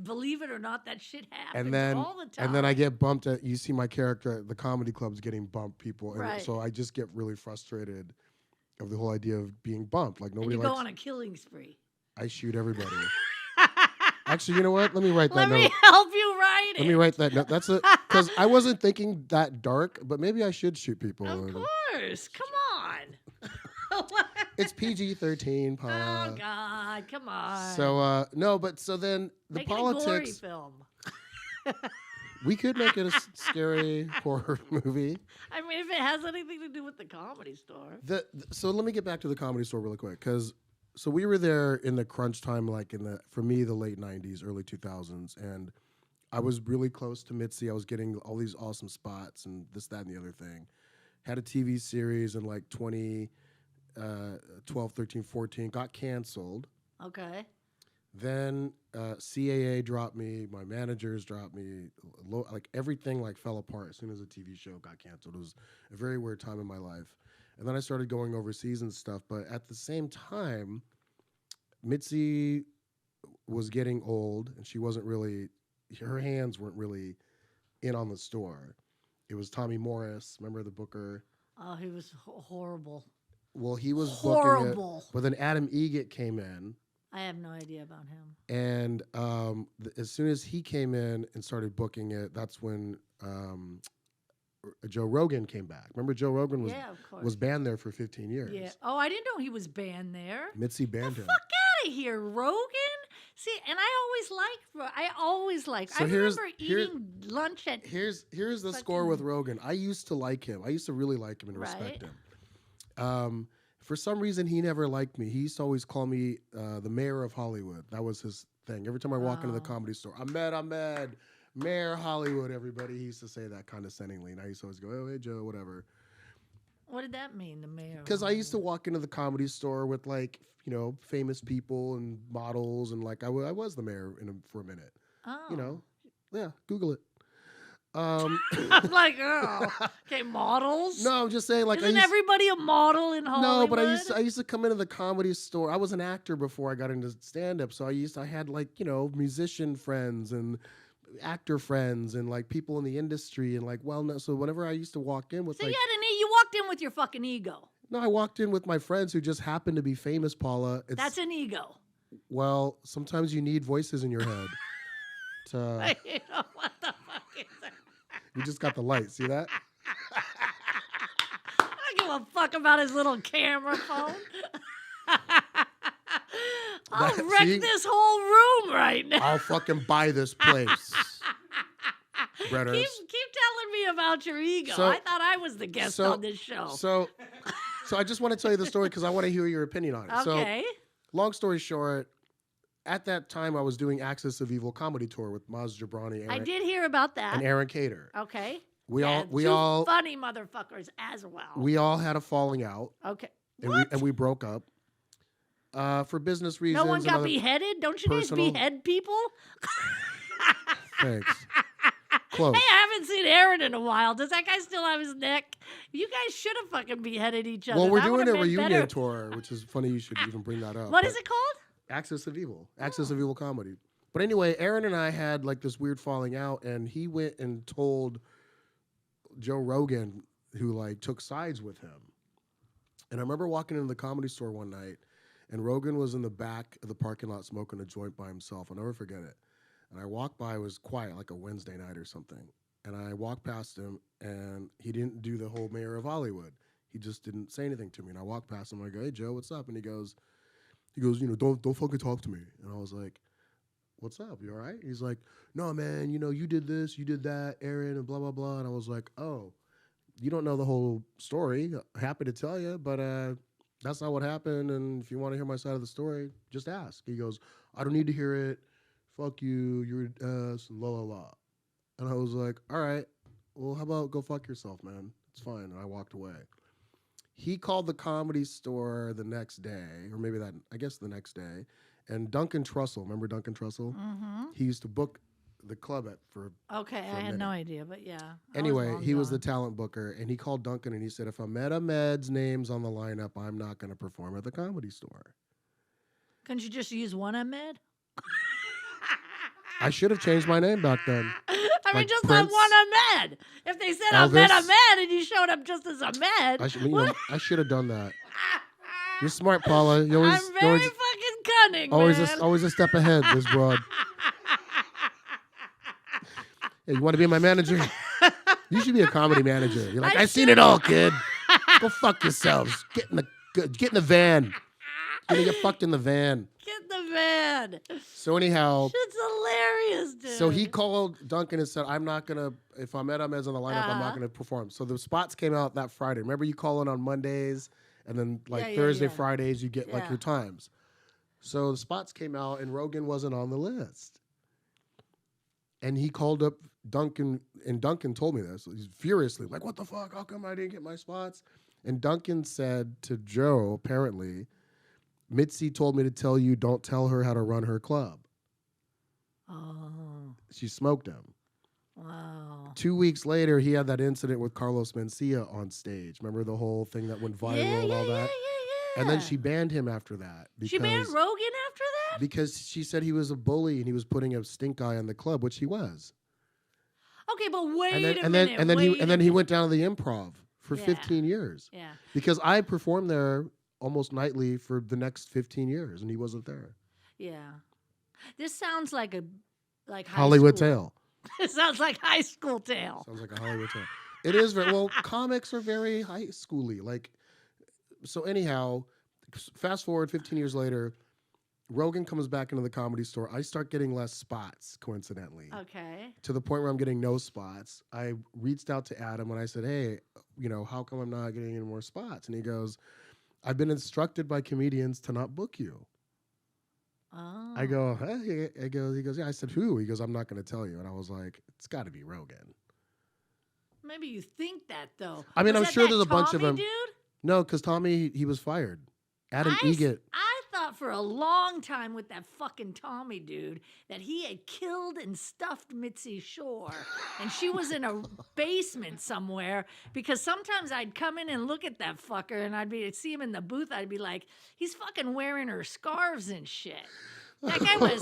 Speaker 2: Believe it or not, that shit happens
Speaker 1: And then
Speaker 2: all the time.
Speaker 1: and then I get bumped at. You see my character at the comedy clubs getting bumped people, and
Speaker 2: Right.
Speaker 1: so I just get really frustrated of the whole idea of being bumped. Like
Speaker 2: and
Speaker 1: nobody
Speaker 2: you
Speaker 1: likes.
Speaker 2: go on a killing spree.
Speaker 1: I shoot everybody. Actually, you know what? Let me write that
Speaker 2: Let me
Speaker 1: note.
Speaker 2: help you write it.
Speaker 1: Let me write that note. That's it. Because I wasn't thinking that dark, but maybe I should shoot people.
Speaker 2: Of course. Come on.
Speaker 1: It's PG-13,
Speaker 2: Oh,
Speaker 1: Paula.
Speaker 2: God. Come on.
Speaker 1: So no, but so then the
Speaker 2: Make it a gory
Speaker 1: politics.
Speaker 2: film.
Speaker 1: We could make it a scary horror movie.
Speaker 2: I mean, if it has anything to do with the Comedy Store.
Speaker 1: So let me get back to the Comedy Store really quick, because so we were there in the crunch time, like for me the late '90s, early 2000s, and I was really close to Mitzi. I was getting all these awesome spots and this, that, and the other thing. Had a TV series in like 2012, 13, 14, got canceled.
Speaker 2: Okay.
Speaker 1: Then CAA dropped me. My managers dropped me. Like everything like fell apart as soon as the TV show got canceled. It was a very weird time in my life. And then I started going overseas and stuff. But at the same time, Mitzi was getting old, and she wasn't really. Her hands weren't really in on the store. It was Tommy Morris. Remember the booker?
Speaker 2: Oh, he was horrible.
Speaker 1: Well, he was
Speaker 2: Horrible.
Speaker 1: booking it. But then Adam Egget came in.
Speaker 2: I have no idea about him.
Speaker 1: And as soon as he came in and started booking it, that's when Joe Rogan came back. Remember, Joe Rogan
Speaker 2: Yeah, of course.
Speaker 1: was banned there for 15 years.
Speaker 2: Yeah. Oh, I didn't know he was banned there.
Speaker 1: Mitzi banned him.
Speaker 2: Fuck out of here, Rogan. See, and I always liked.
Speaker 1: So
Speaker 2: I
Speaker 1: here's-
Speaker 2: remember
Speaker 1: here-
Speaker 2: eating lunch at
Speaker 1: Here's the score
Speaker 2: Fucking-
Speaker 1: with Rogan. I used to like him. I used to really like him and respect him. For some reason, he never liked me. He used to always call me the mayor of Hollywood. That was his thing. Every time I walk into the
Speaker 2: Oh.
Speaker 1: comedy store, Ahmed, Mayor Hollywood. Everybody, he used to say that condescendingly, and I used to always go, "Oh, hey Joe, whatever."
Speaker 2: What did that mean, the mayor? of
Speaker 1: Because I used to
Speaker 2: Hollywood?
Speaker 1: walk into the comedy store with like famous people and models, and like I was the mayor for a minute.
Speaker 2: Oh.
Speaker 1: Yeah, Google it.
Speaker 2: I'm like, oh, okay, models.
Speaker 1: No, I'm just saying, like,
Speaker 2: Isn't everybody a model in Hollywood?
Speaker 1: no, but I used to come into the comedy store. I was an actor before I got into stand up, so I had like musician friends and actor friends and like people in the industry and like so whenever I used to walk in with
Speaker 2: So
Speaker 1: like
Speaker 2: you walked in with your fucking ego.
Speaker 1: no, I walked in with my friends who just happened to be famous, Paula.
Speaker 2: That's an ego.
Speaker 1: Well, sometimes you need voices in your head. To,
Speaker 2: What the fuck is that?
Speaker 1: we just got the light. See that?
Speaker 2: I don't give a fuck about his little camera phone. I'll
Speaker 1: That-
Speaker 2: wreck
Speaker 1: see?
Speaker 2: this whole room right now.
Speaker 1: I'll fucking buy this place. Bretters.
Speaker 2: Keep telling me about your ego.
Speaker 1: So-
Speaker 2: I thought I was the guest
Speaker 1: so-
Speaker 2: on this show.
Speaker 1: So I just want to tell you the story because I want to hear your opinion on it.
Speaker 2: Okay.
Speaker 1: So, long story short, at that time I was doing Axis of Evil comedy tour with Maz Jobrani
Speaker 2: I did hear about
Speaker 1: and
Speaker 2: that.
Speaker 1: Aaron Cater.
Speaker 2: Okay.
Speaker 1: We
Speaker 2: Yeah,
Speaker 1: all
Speaker 2: two funny motherfuckers as well.
Speaker 1: we all had a falling out
Speaker 2: Okay.
Speaker 1: and
Speaker 2: What?
Speaker 1: we broke up for business reasons.
Speaker 2: No one
Speaker 1: and
Speaker 2: got
Speaker 1: other-
Speaker 2: beheaded? Don't you
Speaker 1: personal-
Speaker 2: guys behead people?
Speaker 1: Thanks. Close.
Speaker 2: Hey, I haven't seen Aaron in a while. Does that guy still have his neck? You guys should have fucking beheaded each other.
Speaker 1: Well, we're
Speaker 2: That
Speaker 1: doing
Speaker 2: would've
Speaker 1: a
Speaker 2: been
Speaker 1: reunion
Speaker 2: better.
Speaker 1: tour, which is funny. You should even bring that up.
Speaker 2: What
Speaker 1: but
Speaker 2: is it called?
Speaker 1: Axis of Evil. Axis of Evil comedy. But anyway, Aaron and I had like this weird falling out, and he went and told Joe Rogan, who like took sides with him. And I remember walking into the comedy store one night, and Rogan was in the back of the parking lot smoking a joint by himself. I'll never forget it. And I walked by, it was quiet, like a Wednesday night or something. And I walked past him, and he didn't do the whole mayor of Hollywood. He just didn't say anything to me. And I walked past him, and I go, "Hey, Joe, what's up?" And he goes, don't fucking talk to me. And I was like, "What's up? You all right?" He's like, "No, man, you did this, you did that, Aaron, and blah, blah, blah." And I was like, "Oh, you don't know the whole story. Happy to tell you, but that's not what happened. And if you want to hear my side of the story, just ask." He goes, "I don't need to hear it. Fuck you. You're an ass, and la, la, la." And I was like, "All right, well, how about go fuck yourself, man? It's fine." And I walked away. He called the comedy store the next day, or maybe the next day. And Duncan Trussell, remember Duncan Trussell?
Speaker 2: Mm-hmm.
Speaker 1: He used to book the club for
Speaker 2: Okay,
Speaker 1: For a
Speaker 2: I had no
Speaker 1: minute.
Speaker 2: idea, but yeah. I
Speaker 1: Anyway,
Speaker 2: long
Speaker 1: he was the
Speaker 2: gone.
Speaker 1: talent booker, and he called Duncan and he said, "If Ahmed's name's on the lineup, I'm not going to perform at the comedy store."
Speaker 2: Couldn't you just use one Ahmed?
Speaker 1: I should have changed my name back then.
Speaker 2: I mean,
Speaker 1: Like
Speaker 2: just
Speaker 1: Prince,
Speaker 2: that one Ahmed. If they said Ahmed
Speaker 1: Elvis.
Speaker 2: Ahmed and you showed up just as Ahmed,
Speaker 1: I should have done that. You're smart, Paula. You always,
Speaker 2: I'm
Speaker 1: you
Speaker 2: very
Speaker 1: always,
Speaker 2: fucking cunning,
Speaker 1: always,
Speaker 2: man.
Speaker 1: always a step ahead, this broad. Hey, you want to be my manager? You should be a comedy manager. You're like,
Speaker 2: I
Speaker 1: I've seen it all, kid. Go fuck yourselves. Get in the van. You're gonna get fucked in the van.
Speaker 2: Get the van.
Speaker 1: So anyhow,
Speaker 2: Shit's hilarious, dude.
Speaker 1: so he called Duncan and said, "I'm not gonna. If Ahmed's on the lineup, I'm not
Speaker 2: Uh-huh.
Speaker 1: gonna perform." So the spots came out that Friday. Remember, you call in on Mondays, and then like
Speaker 2: Yeah,
Speaker 1: Thursday,
Speaker 2: yeah.
Speaker 1: Fridays, you get like
Speaker 2: Yeah.
Speaker 1: your times. So the spots came out, and Rogan wasn't on the list. And he called up Duncan, and Duncan told me this. He's furiously like, "What the fuck? How come I didn't get my spots?" And Duncan said to Joe, apparently, "Mitzi told me to tell you, don't tell her how to run her club."
Speaker 2: Oh,
Speaker 1: She smoked him.
Speaker 2: wow.
Speaker 1: 2 weeks later, he had that incident with Carlos Mencia on stage. Remember the whole thing that went viral
Speaker 2: Yeah,
Speaker 1: and
Speaker 2: yeah,
Speaker 1: all
Speaker 2: yeah,
Speaker 1: that?
Speaker 2: yeah.
Speaker 1: And then she banned him after that.
Speaker 2: She banned Rogan after that?
Speaker 1: Because she said he was a bully and he was putting a stink eye on the club, which he was.
Speaker 2: Okay, but wait
Speaker 1: And then
Speaker 2: a
Speaker 1: and
Speaker 2: minute.
Speaker 1: then
Speaker 2: wait a
Speaker 1: he
Speaker 2: minute.
Speaker 1: went down to the Improv for
Speaker 2: Yeah.
Speaker 1: 15 years.
Speaker 2: Yeah.
Speaker 1: Because I performed there almost nightly for the next 15 years and he wasn't there.
Speaker 2: Yeah. This sounds like a high
Speaker 1: Hollywood
Speaker 2: school.
Speaker 1: tale.
Speaker 2: It sounds like high school tale.
Speaker 1: Sounds like a Hollywood tale. It is very well. Comics are very high schooly. Like, so anyhow, fast forward 15 years later, Rogan comes back into the Comedy Store. I start getting less spots, coincidentally.
Speaker 2: Okay.
Speaker 1: To the point where I'm getting no spots. I reached out to Adam and I said, hey, how come I'm not getting any more spots? And he goes, I've been instructed by comedians to not book you.
Speaker 2: Oh.
Speaker 1: I go, huh? He goes, yeah. I said, who? He goes, I'm not going to tell you. And I was like, it's got to be Rogan.
Speaker 2: Maybe you think that, though.
Speaker 1: I mean, I'm sure there's a bunch of
Speaker 2: Tommy
Speaker 1: them.
Speaker 2: Dude?
Speaker 1: No, because Tommy, he was fired. Adam Egget.
Speaker 2: I thought for a long time with that fucking Tommy dude that he had killed and stuffed Mitzi Shore and she was in a basement somewhere, because sometimes I'd come in and look at that fucker and I'd see him in the booth. I'd be like, he's fucking wearing her scarves and shit. That guy was,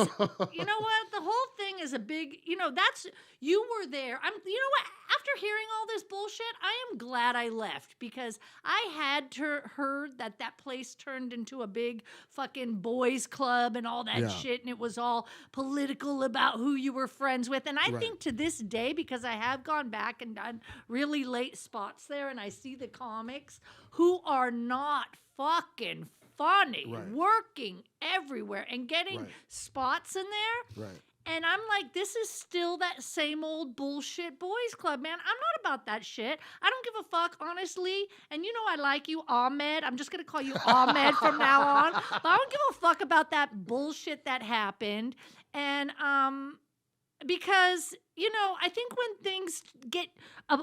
Speaker 2: you know what? The whole thing is a big, you were there. You know what? After hearing all this bullshit, I am glad I left, because I had heard that place turned into a big fucking boys club and all that shit. And it was all political about who you were friends with. And I think to this day, because I have gone back and done really late spots there and I see the comics who are not fucking funny, working everywhere and getting spots in there.
Speaker 1: Right.
Speaker 2: And I'm like, this is still that same old bullshit boys club, man. I'm not about that shit. I don't give a fuck, honestly. And I like you, Ahmed. I'm just going to call you Ahmed from now on. But I don't give a fuck about that bullshit that happened. And, because, I think when things get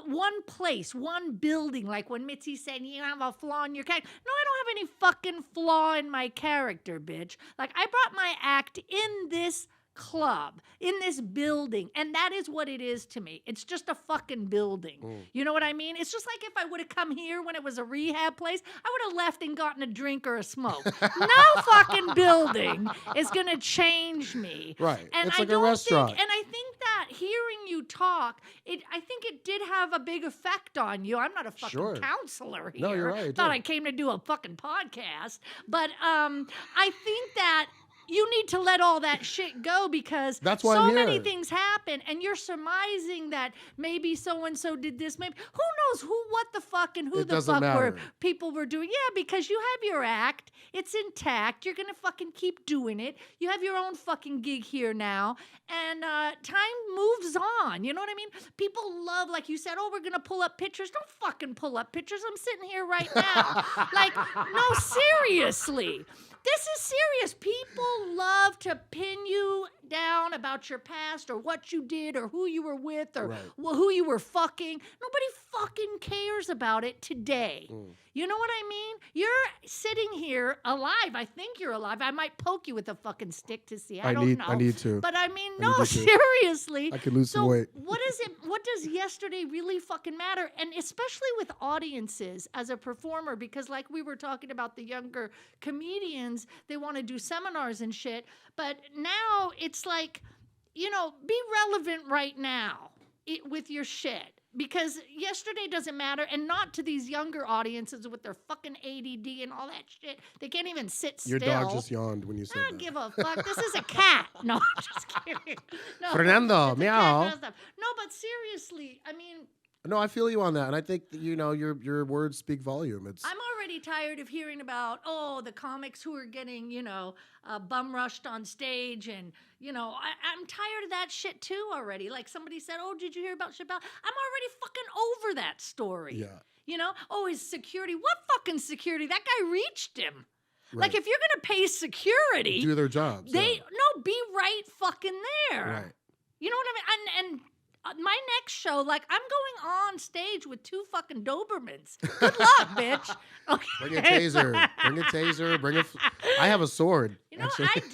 Speaker 2: one place, one building, like when Mitzi said, you have a flaw in your character. No, I don't have any fucking flaw in my character, bitch. Like, I brought my act in this club, in this building, and that is what it is to me. It's just a fucking building. You know what I mean? It's just like if I would have come here when it was a rehab place, I would have left and gotten a drink or a smoke. No fucking building is gonna change me.
Speaker 1: Right.
Speaker 2: And
Speaker 1: it's like a restaurant.
Speaker 2: I think that hearing you talk, I think it did have a big effect on you. I'm not a fucking counselor here.
Speaker 1: No, you're right.
Speaker 2: Thought I came to do a fucking podcast, but I think that you need to let all that shit go, because
Speaker 1: that's why
Speaker 2: so many things happen, and you're surmising that maybe so-and-so did this. Maybe who knows what the fuck and who the fuck people were doing. Yeah, because you have your act. It's intact. You're going to fucking keep doing it. You have your own fucking gig here now, and time moves on. You know what I mean? People love, like you said, oh, we're going to pull up pictures. Don't fucking pull up pictures. I'm sitting here right now. Like, no, seriously. This is serious. People love to pin you down about your past or what you did or who you were with or who you were fucking. Nobody fucking cares about it today. You know what I mean? You're sitting here alive. I think you're alive. I might poke you with a fucking stick to see. I don't know.
Speaker 1: I need to.
Speaker 2: But I mean, no, seriously.
Speaker 1: I could lose some weight.
Speaker 2: What does yesterday really fucking matter? And especially with audiences as a performer, because like we were talking about the younger comedians, they want to do seminars and shit. But now it's like, be relevant right now with your shit. Because yesterday doesn't matter, and not to these younger audiences with their fucking ADD and all that shit. They can't even sit still.
Speaker 1: Your dog just yawned when you said that.
Speaker 2: I don't give a fuck. This is a cat. No, I'm just kidding. No,
Speaker 1: Fernando, meow.
Speaker 2: No, but seriously, I mean...
Speaker 1: No, I feel you on that, and I think that, your words speak volume.
Speaker 2: I'm already tired of hearing about the comics who are getting bum rushed on stage, and I'm tired of that shit too already. Like somebody said, "Oh, did you hear about Chappelle?" I'm already fucking over that story.
Speaker 1: Yeah.
Speaker 2: His security. What fucking security? That guy reached him. Right. Like if you're gonna pay security,
Speaker 1: do their jobs.
Speaker 2: Be right fucking there.
Speaker 1: Right.
Speaker 2: You know what I mean? And my next show, like, I'm going on stage with 2 fucking Dobermans. Good luck, bitch. Okay.
Speaker 1: Bring a taser. Bring a taser. I have a sword.
Speaker 2: That happened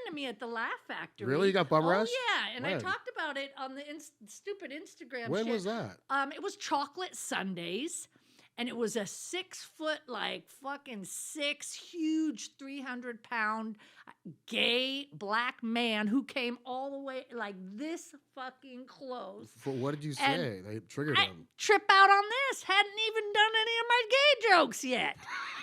Speaker 2: to me at the Laugh Factory.
Speaker 1: Really? You got bum rushed?
Speaker 2: Oh, yeah. And
Speaker 1: when?
Speaker 2: I talked about it on the stupid Instagram
Speaker 1: When
Speaker 2: shit.
Speaker 1: was that?
Speaker 2: It was Chocolate Sundays. And it was a 6-foot, huge 300-pound gay black man who came all the way like this fucking close.
Speaker 1: What did you say? They triggered him.
Speaker 2: Trip out on this. Hadn't even done any of my gay jokes yet.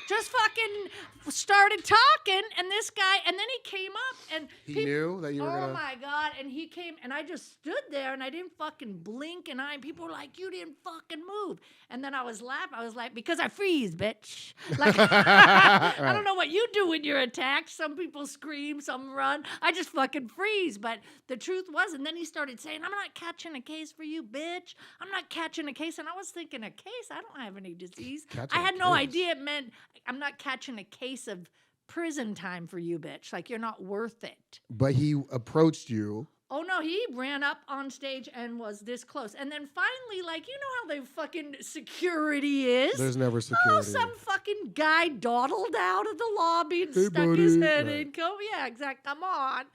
Speaker 2: Just fucking started talking, and this guy, and then he came up, and
Speaker 1: he knew that you were gonna...
Speaker 2: Oh my God, and he came, and I just stood there, and I didn't fucking blink an eye, and people were like, you didn't fucking move. And then I was laughing. was like, because I freeze, bitch. Like, I don't know what you do when you're attacked. Some people scream, some run. I just fucking freeze. But the truth was, and then he started saying, I'm not catching a case for you, bitch. I'm not catching a case. And I was thinking, a case? I don't have any disease. I had no idea it meant I'm not catching a case of prison time for you, bitch. Like, you're not worth it.
Speaker 1: But he approached you.
Speaker 2: Oh, no, he ran up on stage and was this close. And then finally, like, you know how the fucking security is?
Speaker 1: There's never
Speaker 2: Oh,
Speaker 1: security.
Speaker 2: some fucking guy dawdled out of the lobby and
Speaker 1: Hey,
Speaker 2: stuck his
Speaker 1: buddy.
Speaker 2: head
Speaker 1: Right.
Speaker 2: in. Yeah, exactly. Come on.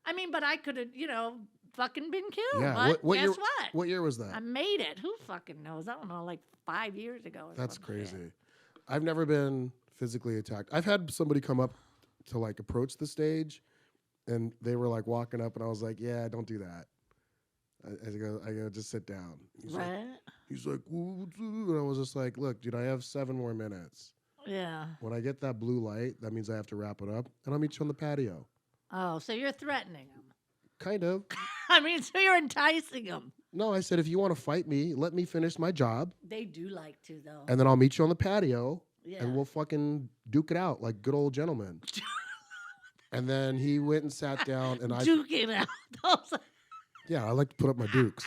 Speaker 2: I mean, but I could have, fucking been killed.
Speaker 1: Yeah.
Speaker 2: But
Speaker 1: What
Speaker 2: guess
Speaker 1: year,
Speaker 2: what?
Speaker 1: What year was that?
Speaker 2: I made it. Who fucking knows? I don't know, like 5 years ago. Or
Speaker 1: That's
Speaker 2: some
Speaker 1: crazy.
Speaker 2: shit.
Speaker 1: I've never been physically attacked. I've had somebody come up to like approach the stage, and they were like walking up, and I was like, "Yeah, don't do that." I go, just sit down. He's like, and I was just like, "Look, dude, I have 7 more minutes.
Speaker 2: Yeah.
Speaker 1: When I get that blue light, that means I have to wrap it up, and I'll meet you on the patio."
Speaker 2: Oh, so you're threatening him.
Speaker 1: Kind of.
Speaker 2: I mean, so you're enticing him.
Speaker 1: No, I said, if you want to fight me, let me finish my job,
Speaker 2: They do like to, though.
Speaker 1: and then I'll meet you on the patio,
Speaker 2: Yeah.
Speaker 1: and we'll fucking duke it out like good old gentlemen. And then he went and sat down, and
Speaker 2: Duke it out.
Speaker 1: yeah, I like to put up my dukes.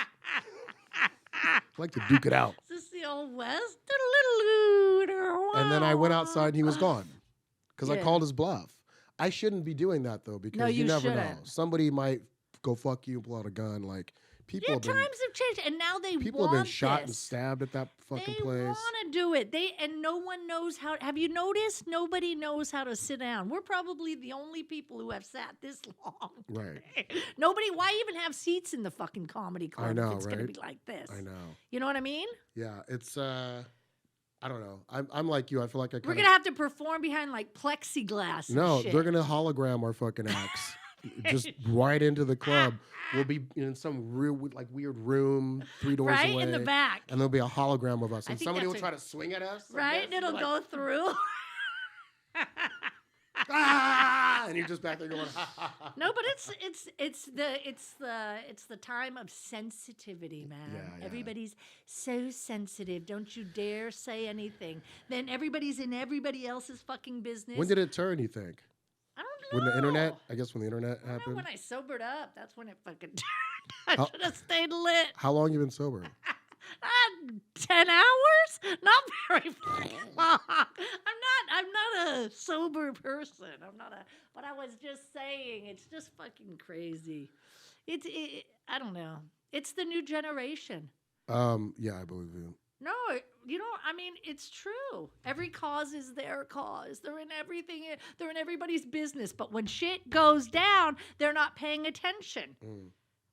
Speaker 1: I like to duke it out.
Speaker 2: Is this the old West?
Speaker 1: And then I went outside, and he was gone because I
Speaker 2: Yeah.
Speaker 1: called his bluff. I shouldn't be doing that though, because
Speaker 2: No,
Speaker 1: you
Speaker 2: you
Speaker 1: never know.
Speaker 2: shouldn't.
Speaker 1: Somebody might go fuck you and pull out a gun. Like people
Speaker 2: Yeah,
Speaker 1: have been,
Speaker 2: times have changed, and now they
Speaker 1: people
Speaker 2: want
Speaker 1: have been shot and
Speaker 2: this.
Speaker 1: stabbed at that fucking
Speaker 2: They
Speaker 1: place.
Speaker 2: want to do it. And no one knows how. Have you noticed? Nobody knows how to sit down. We're probably the only people who have sat this long.
Speaker 1: Right.
Speaker 2: Nobody. Why even have seats in the fucking comedy club
Speaker 1: know,
Speaker 2: if it's gonna
Speaker 1: right?
Speaker 2: be like this?
Speaker 1: I know.
Speaker 2: You know what I mean?
Speaker 1: Yeah, it's I don't know. I'm like you. I feel like I
Speaker 2: We're
Speaker 1: kind
Speaker 2: gonna have to perform behind like plexiglass. And
Speaker 1: No,
Speaker 2: shit.
Speaker 1: they're gonna hologram our fucking acts just right into the club. We'll be in some real like weird room 3 doors
Speaker 2: right
Speaker 1: away,
Speaker 2: in the back.
Speaker 1: and there'll be a hologram of us,
Speaker 2: I
Speaker 1: and
Speaker 2: think
Speaker 1: somebody will
Speaker 2: that's
Speaker 1: try to swing at us, like
Speaker 2: Right,
Speaker 1: this,
Speaker 2: and it'll
Speaker 1: like,
Speaker 2: go through.
Speaker 1: ah! And you're just back there going, ha, ha, ha.
Speaker 2: No, but it's the time of sensitivity, man.
Speaker 1: Yeah.
Speaker 2: Everybody's so sensitive. Don't you dare say anything. Then everybody's in everybody else's fucking business.
Speaker 1: When did it turn? You think?
Speaker 2: I don't know.
Speaker 1: When the internet? I guess when the internet
Speaker 2: I don't know,
Speaker 1: happened.
Speaker 2: when I sobered up, that's when it fucking turned. I
Speaker 1: How-
Speaker 2: should have stayed lit.
Speaker 1: How long you been sober?
Speaker 2: 10 hours? Not very long. I'm not a sober person. But I was just saying, it's just fucking crazy. I don't know. It's the new generation.
Speaker 1: Yeah, I believe you.
Speaker 2: No, I mean, it's true. Every cause is their cause. They're in everything. They're in everybody's business. But when shit goes down, they're not paying attention.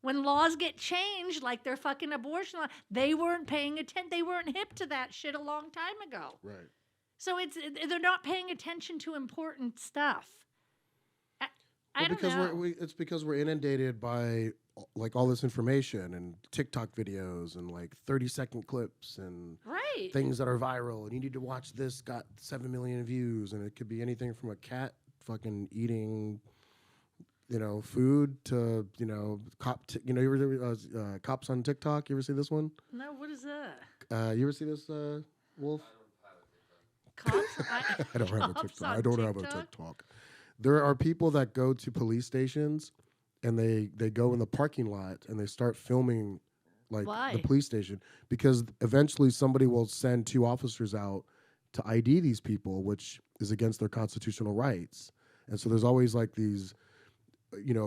Speaker 2: When laws get changed, like their fucking abortion law, they weren't paying attention. They weren't hip to that shit a long time ago.
Speaker 1: Right.
Speaker 2: So they're not paying attention to important stuff. I don't know.
Speaker 1: It's because we're inundated by like all this information and TikTok videos and like 30-second clips and
Speaker 2: Right.
Speaker 1: things that are viral, and you need to watch this, got 7 million views, and it could be anything from a cat fucking eating, food to, cops on TikTok. You ever see this one?
Speaker 2: No, what is that?
Speaker 1: You ever see this, Wolf?
Speaker 2: Cops?
Speaker 1: I don't have a
Speaker 2: Cops
Speaker 1: TikTok.
Speaker 2: on
Speaker 1: I don't have a
Speaker 2: TikTok?
Speaker 1: TikTok. There are people that go to police stations and they go in the parking lot and they start filming like
Speaker 2: Why?
Speaker 1: the police station, because eventually somebody will send 2 officers out to ID these people, which is against their constitutional rights. And so there's always like these,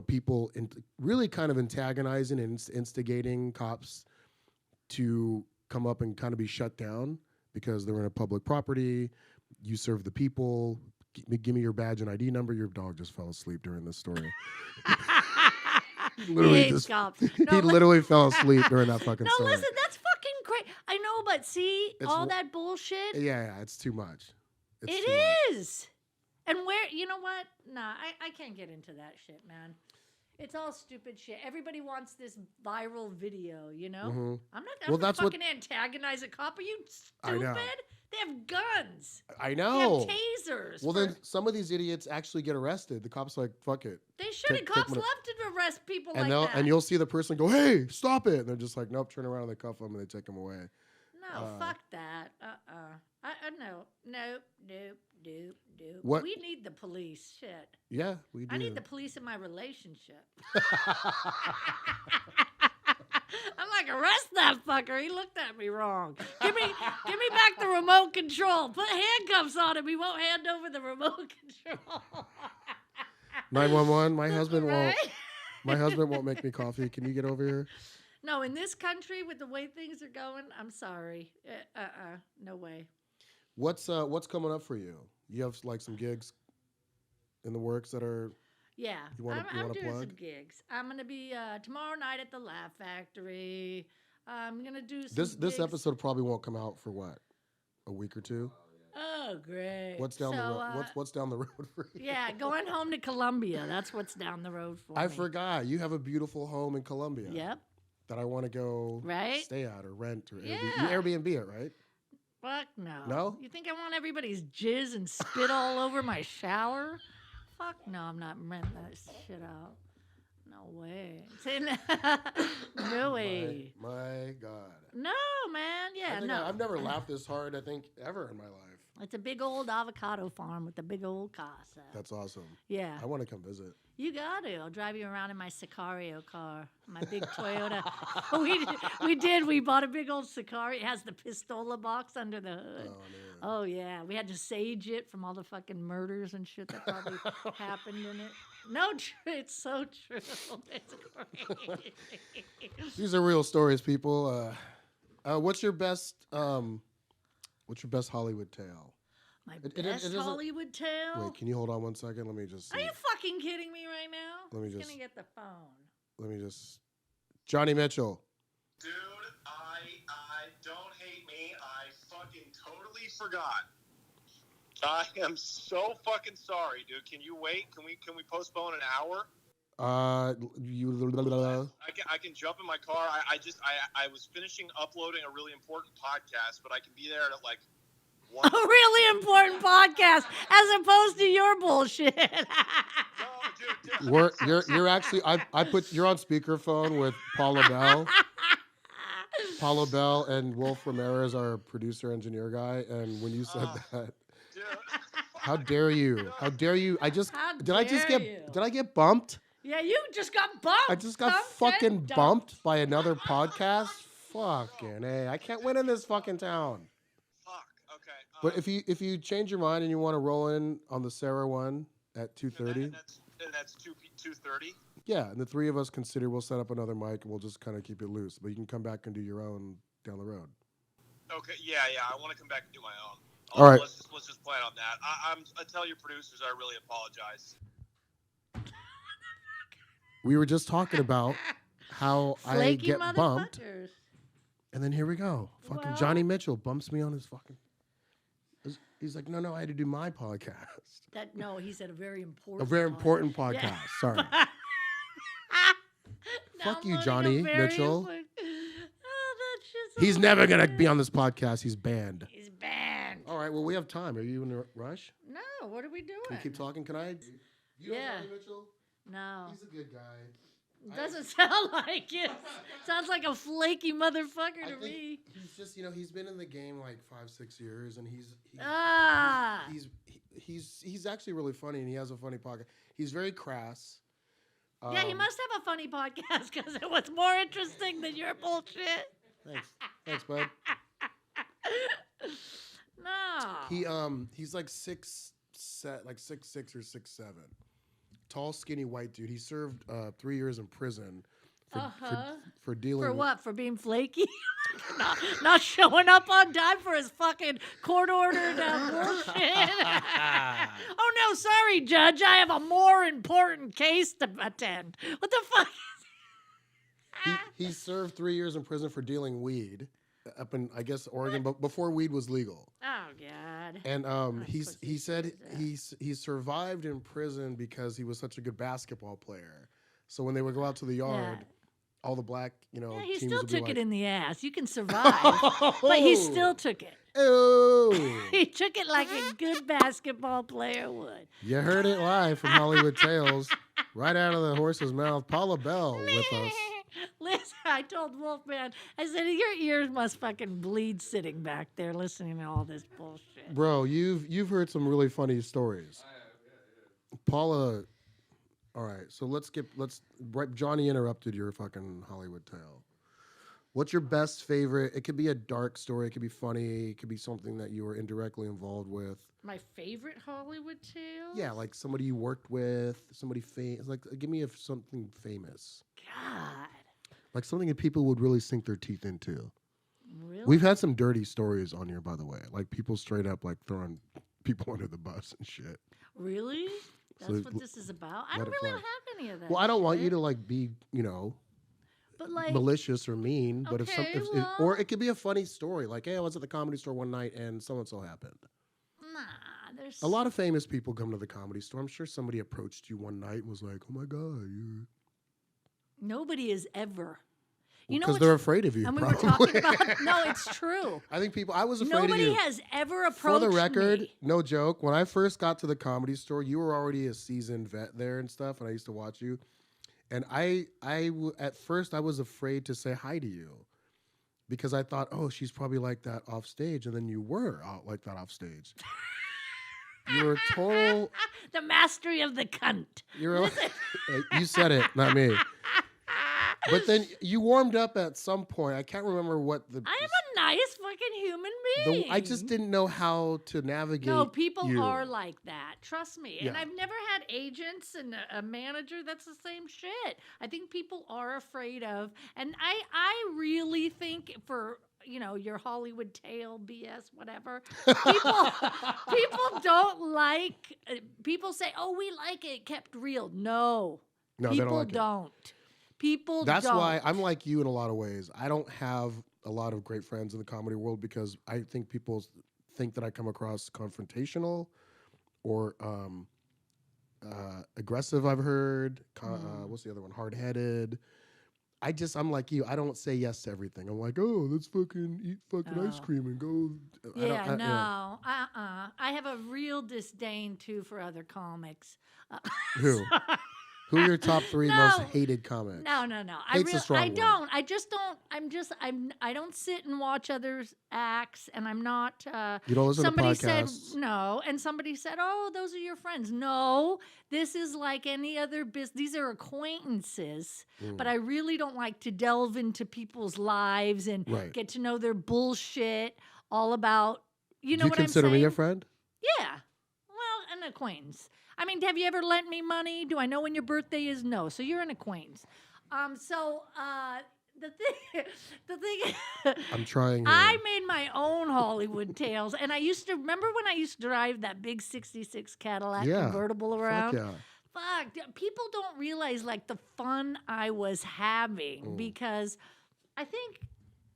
Speaker 1: people really kind of antagonizing and instigating cops to come up and kind of be shut down because they're in a public property. You serve the people. Give me your badge and ID number. Your dog just fell asleep during this story.
Speaker 2: He hates cops.
Speaker 1: He literally fell asleep during that fucking
Speaker 2: No,
Speaker 1: story.
Speaker 2: listen, that's fucking great. I know, but see,
Speaker 1: It's
Speaker 2: all
Speaker 1: wh-
Speaker 2: that bullshit.
Speaker 1: Yeah, it's too much. It's
Speaker 2: It
Speaker 1: too much.
Speaker 2: is. And you know what? Nah, I can't get into that shit, man. It's all stupid shit. Everybody wants this viral video, I'm not
Speaker 1: Well,
Speaker 2: gonna
Speaker 1: that's what-
Speaker 2: fucking antagonize a cop. Are you
Speaker 1: I know.
Speaker 2: stupid? They have guns.
Speaker 1: I
Speaker 2: They
Speaker 1: know.
Speaker 2: have tasers.
Speaker 1: Well, then some of these idiots actually get arrested. The cops are like, fuck it.
Speaker 2: They should have.
Speaker 1: take
Speaker 2: Cops
Speaker 1: one of-
Speaker 2: love to arrest people
Speaker 1: And
Speaker 2: like that.
Speaker 1: you'll see the person go, hey, stop it. And they're just like, nope, turn around and they cuff them and they take them away.
Speaker 2: No, No, fuck that. No. Nope.
Speaker 1: What?
Speaker 2: We need the police. Shit.
Speaker 1: Yeah, we do.
Speaker 2: I need the police in my relationship. I'm like, arrest that fucker. He looked at me wrong. Give me back the remote control. Put handcuffs on him. He won't hand over the remote control.
Speaker 1: 911. My husband
Speaker 2: Right?
Speaker 1: won't. My husband won't make me coffee. Can you get over here?
Speaker 2: No, in this country, with the way things are going, I'm sorry. No way.
Speaker 1: What's coming up for you? You have like some gigs in the works that are.
Speaker 2: Yeah,
Speaker 1: I'm
Speaker 2: doing
Speaker 1: plug?
Speaker 2: some gigs. I'm gonna be tomorrow night at the Laugh Factory. I'm gonna do some
Speaker 1: This
Speaker 2: gigs.
Speaker 1: episode probably won't come out for what, a week or two.
Speaker 2: Oh, great.
Speaker 1: What's down the road? What's down the road for you?
Speaker 2: Yeah, going home to Columbia. That's what's down the road for me.
Speaker 1: I forgot you have a beautiful home in Columbia.
Speaker 2: Yep.
Speaker 1: That I want to go
Speaker 2: Right?
Speaker 1: stay at or rent or
Speaker 2: Yeah.
Speaker 1: Airbnb it, right?
Speaker 2: Fuck no.
Speaker 1: No?
Speaker 2: You think I want everybody's jizz and spit all over my shower? Fuck no, I'm not renting that shit out. No way. No way.
Speaker 1: My God.
Speaker 2: No, man. Yeah, no.
Speaker 1: I've never laughed this hard, I think, ever in my life.
Speaker 2: It's a big old avocado farm with a big old casa.
Speaker 1: That's awesome.
Speaker 2: Yeah.
Speaker 1: I want to come visit.
Speaker 2: You got to. I'll drive you around in my Sicario car, my big Toyota. We bought a big old Sicario. It has the pistola box under the hood.
Speaker 1: Oh, man.
Speaker 2: Oh, yeah. We had to sage it from all the fucking murders and shit that probably happened in it. No, it's so true. It's great.
Speaker 1: These are real stories, people. What's your best Hollywood tale?
Speaker 2: My
Speaker 1: It
Speaker 2: best
Speaker 1: doesn't-
Speaker 2: Hollywood tale?
Speaker 1: Wait, can you hold on one second? Let me just.
Speaker 2: Are you fucking kidding me right now?
Speaker 1: Let me
Speaker 2: He's
Speaker 1: just-
Speaker 2: gonna get the phone.
Speaker 1: Let me just. Johnny Mitchell.
Speaker 3: Dude, I don't hate me. I fucking totally forgot. I am so fucking sorry, dude. Can you wait? Can we postpone an hour?
Speaker 1: I
Speaker 3: can jump in my car. I was finishing uploading a really important podcast, but I can be there at like 1.
Speaker 2: A really important podcast as opposed to your bullshit.
Speaker 3: No, dude.
Speaker 1: You're actually you're on speakerphone with Paula Bel. Paula Bel and Wolf Ramirez, our producer engineer guy, and when you said that,
Speaker 3: Dude.
Speaker 1: how dare you? How dare you? Did I get bumped?
Speaker 2: Yeah, you just got bumped.
Speaker 1: I just got fucking bumped by another podcast. Fucking A. I can't win in this fucking town.
Speaker 3: Fuck. Okay.
Speaker 1: But if you change your mind and you want to roll in on the Sarah one at 2:30,
Speaker 3: and that's 2:30.
Speaker 1: yeah, and the three of us we'll set up another mic and we'll just kind of keep it loose. But you can come back and do your own down the road.
Speaker 3: Okay. Yeah. I want to come back and do my own.
Speaker 1: All right.
Speaker 3: Let's just plan on that. I tell your producers I really apologize.
Speaker 1: We were just talking about how I get bumped,
Speaker 2: motherfuckers.
Speaker 1: and then here we go. Fucking
Speaker 2: Well-
Speaker 1: Johnny Mitchell bumps me on his fucking. He's like, no, I had to do my podcast.
Speaker 2: No, he said a very important.
Speaker 1: A very important
Speaker 2: Yeah.
Speaker 1: podcast. Sorry. Fuck you,
Speaker 2: Downloading a
Speaker 1: Johnny
Speaker 2: very
Speaker 1: Mitchell.
Speaker 2: important- Oh, that's just.
Speaker 1: He's never gonna be on this podcast. He's banned.
Speaker 2: He's banned.
Speaker 1: All right. Well, we have time. Are you in a rush?
Speaker 2: No, what are we doing?
Speaker 1: Can we keep talking? Can I? You know
Speaker 2: Yeah.
Speaker 1: Johnny Mitchell?
Speaker 2: No,
Speaker 1: He's a good guy.
Speaker 2: doesn't sound like it. Sounds like a flaky motherfucker
Speaker 1: I
Speaker 2: to
Speaker 1: think
Speaker 2: me.
Speaker 1: he's just, he's been in the game like 5-6 years, and he's actually really funny, and he has a funny podcast. He's very crass.
Speaker 2: Yeah, he must have a funny podcast because it was more interesting than your bullshit.
Speaker 1: Thanks, bud.
Speaker 2: No.
Speaker 1: He's like 6'6" or 6'7". Tall, skinny white dude. He served 3 years in prison for dealing.
Speaker 2: For what? For being flaky? not showing up on time for his fucking court-ordered bullshit? Oh, no, sorry, Judge. I have a more important case to attend. What the fuck?
Speaker 1: He served 3 years in prison for dealing weed up in, I guess, Oregon, but before weed was legal.
Speaker 2: Oh, God.
Speaker 1: And he said he survived in prison because he was such a good basketball player. So when they would go out to the yard, all the black,
Speaker 2: Yeah, he
Speaker 1: teams
Speaker 2: still
Speaker 1: would be
Speaker 2: took
Speaker 1: like,
Speaker 2: it in the ass. You can survive, but he still took it.
Speaker 1: Oh,
Speaker 2: He took it like a good basketball player would.
Speaker 1: you heard it live from Hollywood Tales, right out of the horse's mouth. Paula Bel with us.
Speaker 2: Listen, I told Wolfman, I said, your ears must fucking bleed sitting back there listening to all this bullshit.
Speaker 1: Bro, you've heard some really funny stories. Paula, all right, so Johnny interrupted your fucking Hollywood tale. What's your best favorite? It could be a dark story, it could be funny, it could be something that you were indirectly involved with.
Speaker 2: My favorite Hollywood tale?
Speaker 1: Yeah, like somebody you worked with, somebody famous. Like, give me something famous.
Speaker 2: God.
Speaker 1: Like something that people would really sink their teeth into.
Speaker 2: Really?
Speaker 1: We've had some dirty stories on here, by the way. Like people straight up like throwing people under the bus and shit.
Speaker 2: Really? That's
Speaker 1: So
Speaker 2: what this is about? I
Speaker 1: let
Speaker 2: don't
Speaker 1: it
Speaker 2: really
Speaker 1: fly.
Speaker 2: have any of that.
Speaker 1: Well, I don't want you
Speaker 2: shit.
Speaker 1: to like be,
Speaker 2: But like,
Speaker 1: malicious or mean. But
Speaker 2: Okay,
Speaker 1: or it could be a funny story. Like, hey, I was at the Comedy Store one night and so and so happened.
Speaker 2: nah, there's
Speaker 1: A lot of famous people come to the Comedy Store. I'm sure somebody approached you one night and was like, "Oh my god, you're."
Speaker 2: Nobody is ever. You know
Speaker 1: Because
Speaker 2: what's
Speaker 1: they're afraid of you.
Speaker 2: and we
Speaker 1: probably.
Speaker 2: were talking about. No, it's true.
Speaker 1: I think I was afraid of
Speaker 2: Nobody
Speaker 1: you.
Speaker 2: has ever approached
Speaker 1: For the record,
Speaker 2: me.
Speaker 1: no joke. When I first got to the Comedy Store, you were already a seasoned vet there and stuff, and I used to watch you. And at first I was afraid to say hi to you because I thought, oh, she's probably like that off stage, and then you were out like that off stage. You were total.
Speaker 2: The mastery of the cunt.
Speaker 1: You said it, not me. But then you warmed up at some point. I can't remember what the.
Speaker 2: I am a nice fucking human being.
Speaker 1: I just didn't know how to navigate.
Speaker 2: No, people
Speaker 1: you.
Speaker 2: are like that. Trust me. And
Speaker 1: Yeah.
Speaker 2: I've never had agents and a manager that's the same shit. I think people are afraid of. And I really think for your Hollywood tale BS, whatever. People don't like. People say, "Oh, we like it kept real." No,
Speaker 1: No,
Speaker 2: people
Speaker 1: they don't like it.
Speaker 2: don't. People
Speaker 1: That's
Speaker 2: don't.
Speaker 1: why I'm like you in a lot of ways. I don't have a lot of great friends in the comedy world because I think people think that I come across confrontational or aggressive. I've heard. What's the other one? Hard-headed. I'm like you. I don't say yes to everything. I'm like, oh, let's fucking eat fucking ice cream and go.
Speaker 2: Yeah, no. I have a real disdain too for other comics.
Speaker 1: Who? Who are your top three most hated comics?
Speaker 2: No.
Speaker 1: Hate's a strong
Speaker 2: I
Speaker 1: word.
Speaker 2: don't. I just don't. I don't sit and watch others acts, and I'm not.
Speaker 1: You don't listen to
Speaker 2: somebody
Speaker 1: podcasts?
Speaker 2: said no, and somebody said, "Oh, those are your friends." No, this is like any other business. These are acquaintances, but I really don't like to delve into people's lives and
Speaker 1: Right.
Speaker 2: get to know their bullshit. All about
Speaker 1: Do you
Speaker 2: what I'm
Speaker 1: consider
Speaker 2: saying?
Speaker 1: me a friend?
Speaker 2: Yeah. Well, an acquaintance. I mean, have you ever lent me money? Do I know when your birthday is? No. So you're an acquaintance. The thing
Speaker 1: I'm trying. Here.
Speaker 2: I made my own Hollywood tales, and I used to remember when I used to drive that big '66 Cadillac convertible around.
Speaker 1: Fuck yeah.
Speaker 2: Fuck, people don't realize like the fun I was having because I think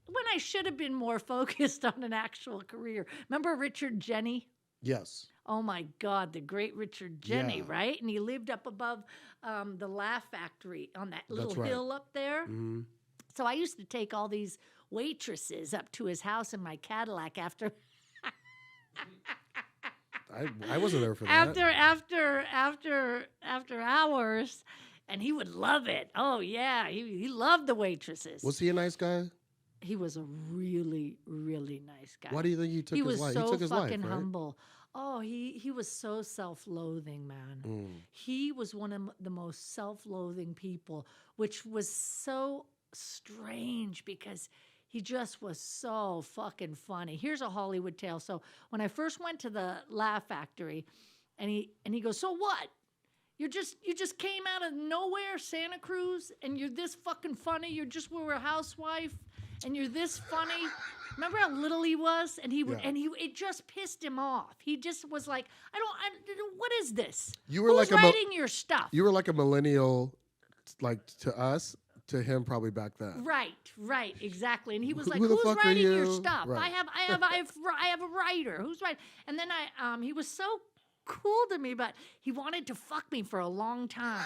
Speaker 2: when I should have been more focused on an actual career. Remember Richard Jenny?
Speaker 1: Yes.
Speaker 2: Oh my God, the great Richard Jenny,
Speaker 1: Yeah.
Speaker 2: right? And he lived up above the Laugh Factory on that little
Speaker 1: That's right.
Speaker 2: hill up there.
Speaker 1: Mm-hmm.
Speaker 2: So I used to take all these waitresses up to his house in my Cadillac after
Speaker 1: I wasn't there for that.
Speaker 2: after hours, and he would love it. Oh yeah, he loved the waitresses.
Speaker 1: Was he a nice guy?
Speaker 2: He was a really, really nice guy.
Speaker 1: Why do you think he took
Speaker 2: He
Speaker 1: his
Speaker 2: was
Speaker 1: life?
Speaker 2: so
Speaker 1: He took his life,
Speaker 2: fucking
Speaker 1: right?
Speaker 2: humble. Oh, he was so self-loathing, man. He was one of the most self-loathing people, which was so strange because he just was so fucking funny. Here's a Hollywood tale. So when I first went to the Laugh Factory, and he goes, "So what? You just came out of nowhere, Santa Cruz, and you're this fucking funny. You were a housewife, and you're this funny." Remember how little he was, and it just pissed him off. He just was like, what is this?
Speaker 1: You were
Speaker 2: Who's
Speaker 1: like
Speaker 2: writing your stuff?
Speaker 1: You were like a millennial, like to us, to him probably back then.
Speaker 2: Right, exactly. And he was like,
Speaker 1: Who the
Speaker 2: "Who's
Speaker 1: fuck are
Speaker 2: writing your
Speaker 1: you?"
Speaker 2: stuff?
Speaker 1: Right.
Speaker 2: I have a writer. Who's writing?" And then he was so cool to me, but he wanted to fuck me for a long time.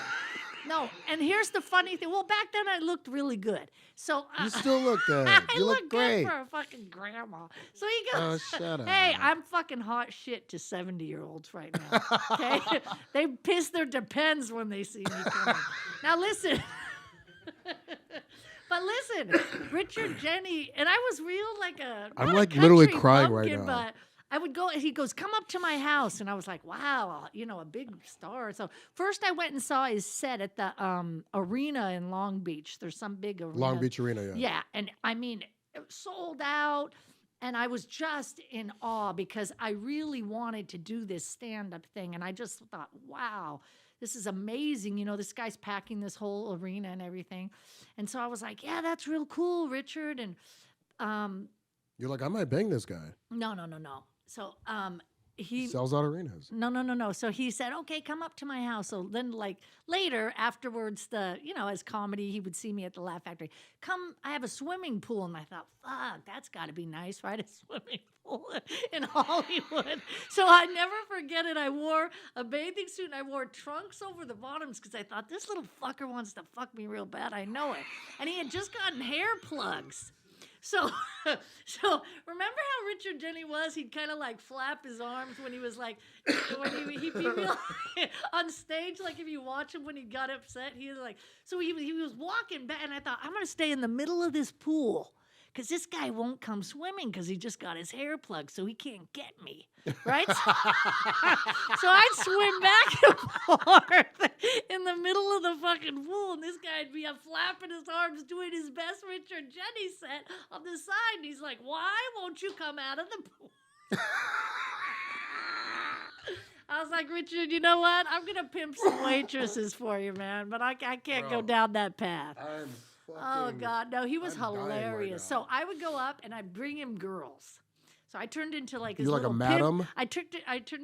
Speaker 2: No, and here's the funny thing. Well, back then I looked really good. So
Speaker 1: You still look good.
Speaker 2: I
Speaker 1: You look
Speaker 2: look
Speaker 1: great.
Speaker 2: good for a fucking grandma. So he goes,
Speaker 1: Oh, shut up.
Speaker 2: "Hey, I'm fucking hot shit to 70-year-olds right now." Okay, they piss their depends when they see me coming. Now listen. But listen, Richard Jenny, and I was real like a
Speaker 1: I'm
Speaker 2: not a
Speaker 1: like literally
Speaker 2: country
Speaker 1: crying right
Speaker 2: bumpkin,
Speaker 1: now.
Speaker 2: but I would go. He goes, "Come up to my house," and I was like, "Wow, a big star." So first, I went and saw his set at the arena in Long Beach. There's some big arena.
Speaker 1: Long Beach Arena, yeah.
Speaker 2: Yeah, and I mean, it was sold out. And I was just in awe because I really wanted to do this stand-up thing. And I just thought, wow, this is amazing. This guy's packing this whole arena and everything. And so I was like, yeah, that's real cool, Richard. And
Speaker 1: You're like, I might bang this guy.
Speaker 2: no. So he
Speaker 1: Sells out arenas.
Speaker 2: No. So he said, okay, come up to my house. So then like later afterwards, as comedy, he would see me at the Laugh Factory. Come, I have a swimming pool. And I thought, fuck, that's got to be nice, right? A swimming pool in Hollywood. So I never forget it. I wore a bathing suit and I wore trunks over the bottoms because I thought this little fucker wants to fuck me real bad. I know it. And he had just gotten hair plugs. So remember how Richard Jenny was? He'd kind of like flap his arms when he was like, when he'd be real on stage. Like if you watch him when he got upset, he was like, so he was walking back, and I thought, I'm gonna stay in the middle of this pool because this guy won't come swimming because he just got his hair plugged, so he can't get me, right? So I'd swim back and forth in the middle of the fucking pool, and this guy'd be flapping his arms, doing his best Richard Jenny set on the side, and he's like, why won't you come out of the pool? I was like, Richard, you know what? I'm going to pimp some waitresses for you, man, but I can't go down that path. Oh, God. No, he was hilarious. Right, so I would go up and I'd bring him girls. So I turned into like his little
Speaker 1: a madam?
Speaker 2: I turned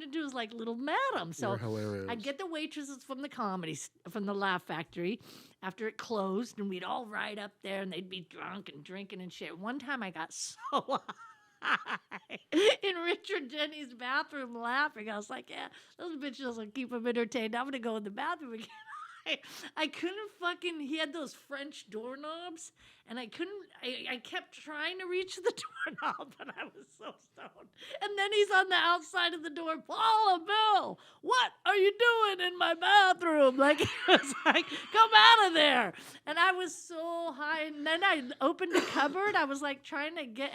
Speaker 2: into his like little madam. So
Speaker 1: You're hilarious.
Speaker 2: I'd get the waitresses from the Laugh Factory after it closed, and we'd all ride up there and they'd be drunk and drinking and shit. One time I got so high in Richard Jenny's bathroom laughing. I was like, yeah, those bitches will keep him entertained. I'm going to go in the bathroom again. I couldn't he had those French doorknobs, and I kept trying to reach the doorknob, but I was so stoned. And then he's on the outside of the door, Paula Bel, what are you doing in my bathroom? Like, he was like, come out of there. And I was so high, and then I opened a cupboard. I was like trying to get,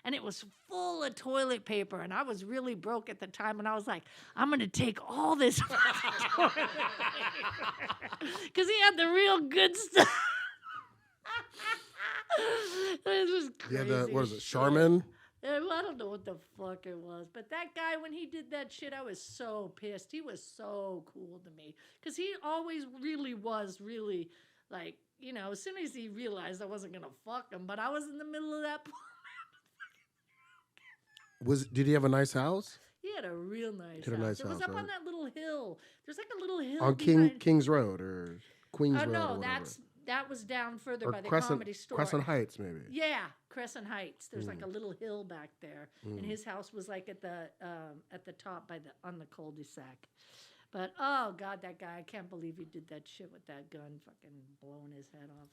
Speaker 2: and it was full of toilet paper, and I was really broke at the time, and I was like, I'm going to take all this toilet paper. Because he had the real good stuff. It was crazy.
Speaker 1: Yeah, what is it, Charmin?
Speaker 2: I don't know what the fuck it was. But that guy, when he did that shit, I was so pissed. He was so cool to me. Because he always really was really, like, as soon as he realized I wasn't going to fuck him, but I was in the middle of that pool.
Speaker 1: Did he have a nice house?
Speaker 2: He had a real nice
Speaker 1: house.
Speaker 2: It was up on that little hill. There's like a little hill
Speaker 1: on King's Road or Queens Road.
Speaker 2: No,
Speaker 1: or
Speaker 2: that was down further
Speaker 1: or
Speaker 2: by the
Speaker 1: Crescent,
Speaker 2: Comedy Store.
Speaker 1: Crescent Heights, maybe.
Speaker 2: Yeah, Crescent Heights. There's like a little hill back there, and his house was like at the top on the cul-de-sac. But oh god, that guy! I can't believe he did that shit with that gun, fucking blowing his head off.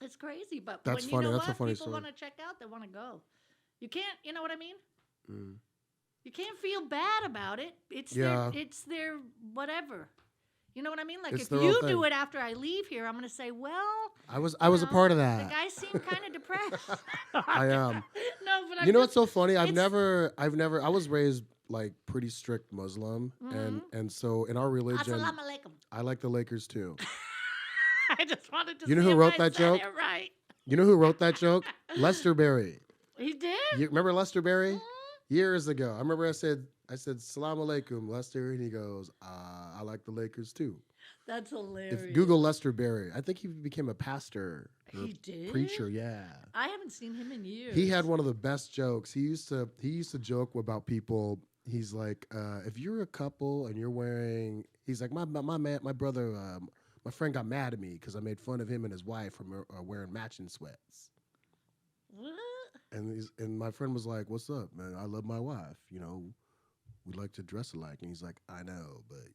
Speaker 2: It's crazy, but
Speaker 1: that's
Speaker 2: when
Speaker 1: funny.
Speaker 2: you know
Speaker 1: that's
Speaker 2: what?
Speaker 1: a funny
Speaker 2: People
Speaker 1: story.
Speaker 2: want to check out, they want to go. You can't. You know what I mean?
Speaker 1: Mm.
Speaker 2: You can't feel bad about it. It's their whatever. You know what I mean? Like
Speaker 1: It's
Speaker 2: if
Speaker 1: their
Speaker 2: you
Speaker 1: own
Speaker 2: do
Speaker 1: thing.
Speaker 2: it after I leave here, I'm going to say, well,
Speaker 1: I was a part of
Speaker 2: the
Speaker 1: that.
Speaker 2: guy seemed kind of depressed.
Speaker 1: I am.
Speaker 2: No, but
Speaker 1: You know what's so funny? I
Speaker 2: it's-
Speaker 1: was raised like pretty strict Muslim, and so in our religion,
Speaker 2: Assalamu alaikum.
Speaker 1: I like the Lakers too.
Speaker 2: I just wanted to.
Speaker 1: You know
Speaker 2: see
Speaker 1: who
Speaker 2: if
Speaker 1: wrote
Speaker 2: I
Speaker 1: that
Speaker 2: said
Speaker 1: joke?
Speaker 2: it right.
Speaker 1: You know who wrote that joke? Lester Berry.
Speaker 2: He did.
Speaker 1: You remember Lester Berry? Years ago, I remember I said "Salam alaikum, Lester," and he goes, "I like the Lakers too."
Speaker 2: That's hilarious.
Speaker 1: If Google Lester Berry, I think he became a pastor. Or
Speaker 2: He did?
Speaker 1: preacher. Yeah,
Speaker 2: I haven't seen him in years.
Speaker 1: he had one of the best jokes. He used to joke about people. He's like, if you're a couple and you're wearing, he's like, my brother, my friend got mad at me because I made fun of him and his wife from wearing matching sweats.
Speaker 2: What?
Speaker 1: And my friend was like, "What's up, man? I love my wife. We like to dress alike." And he's like, "I know, but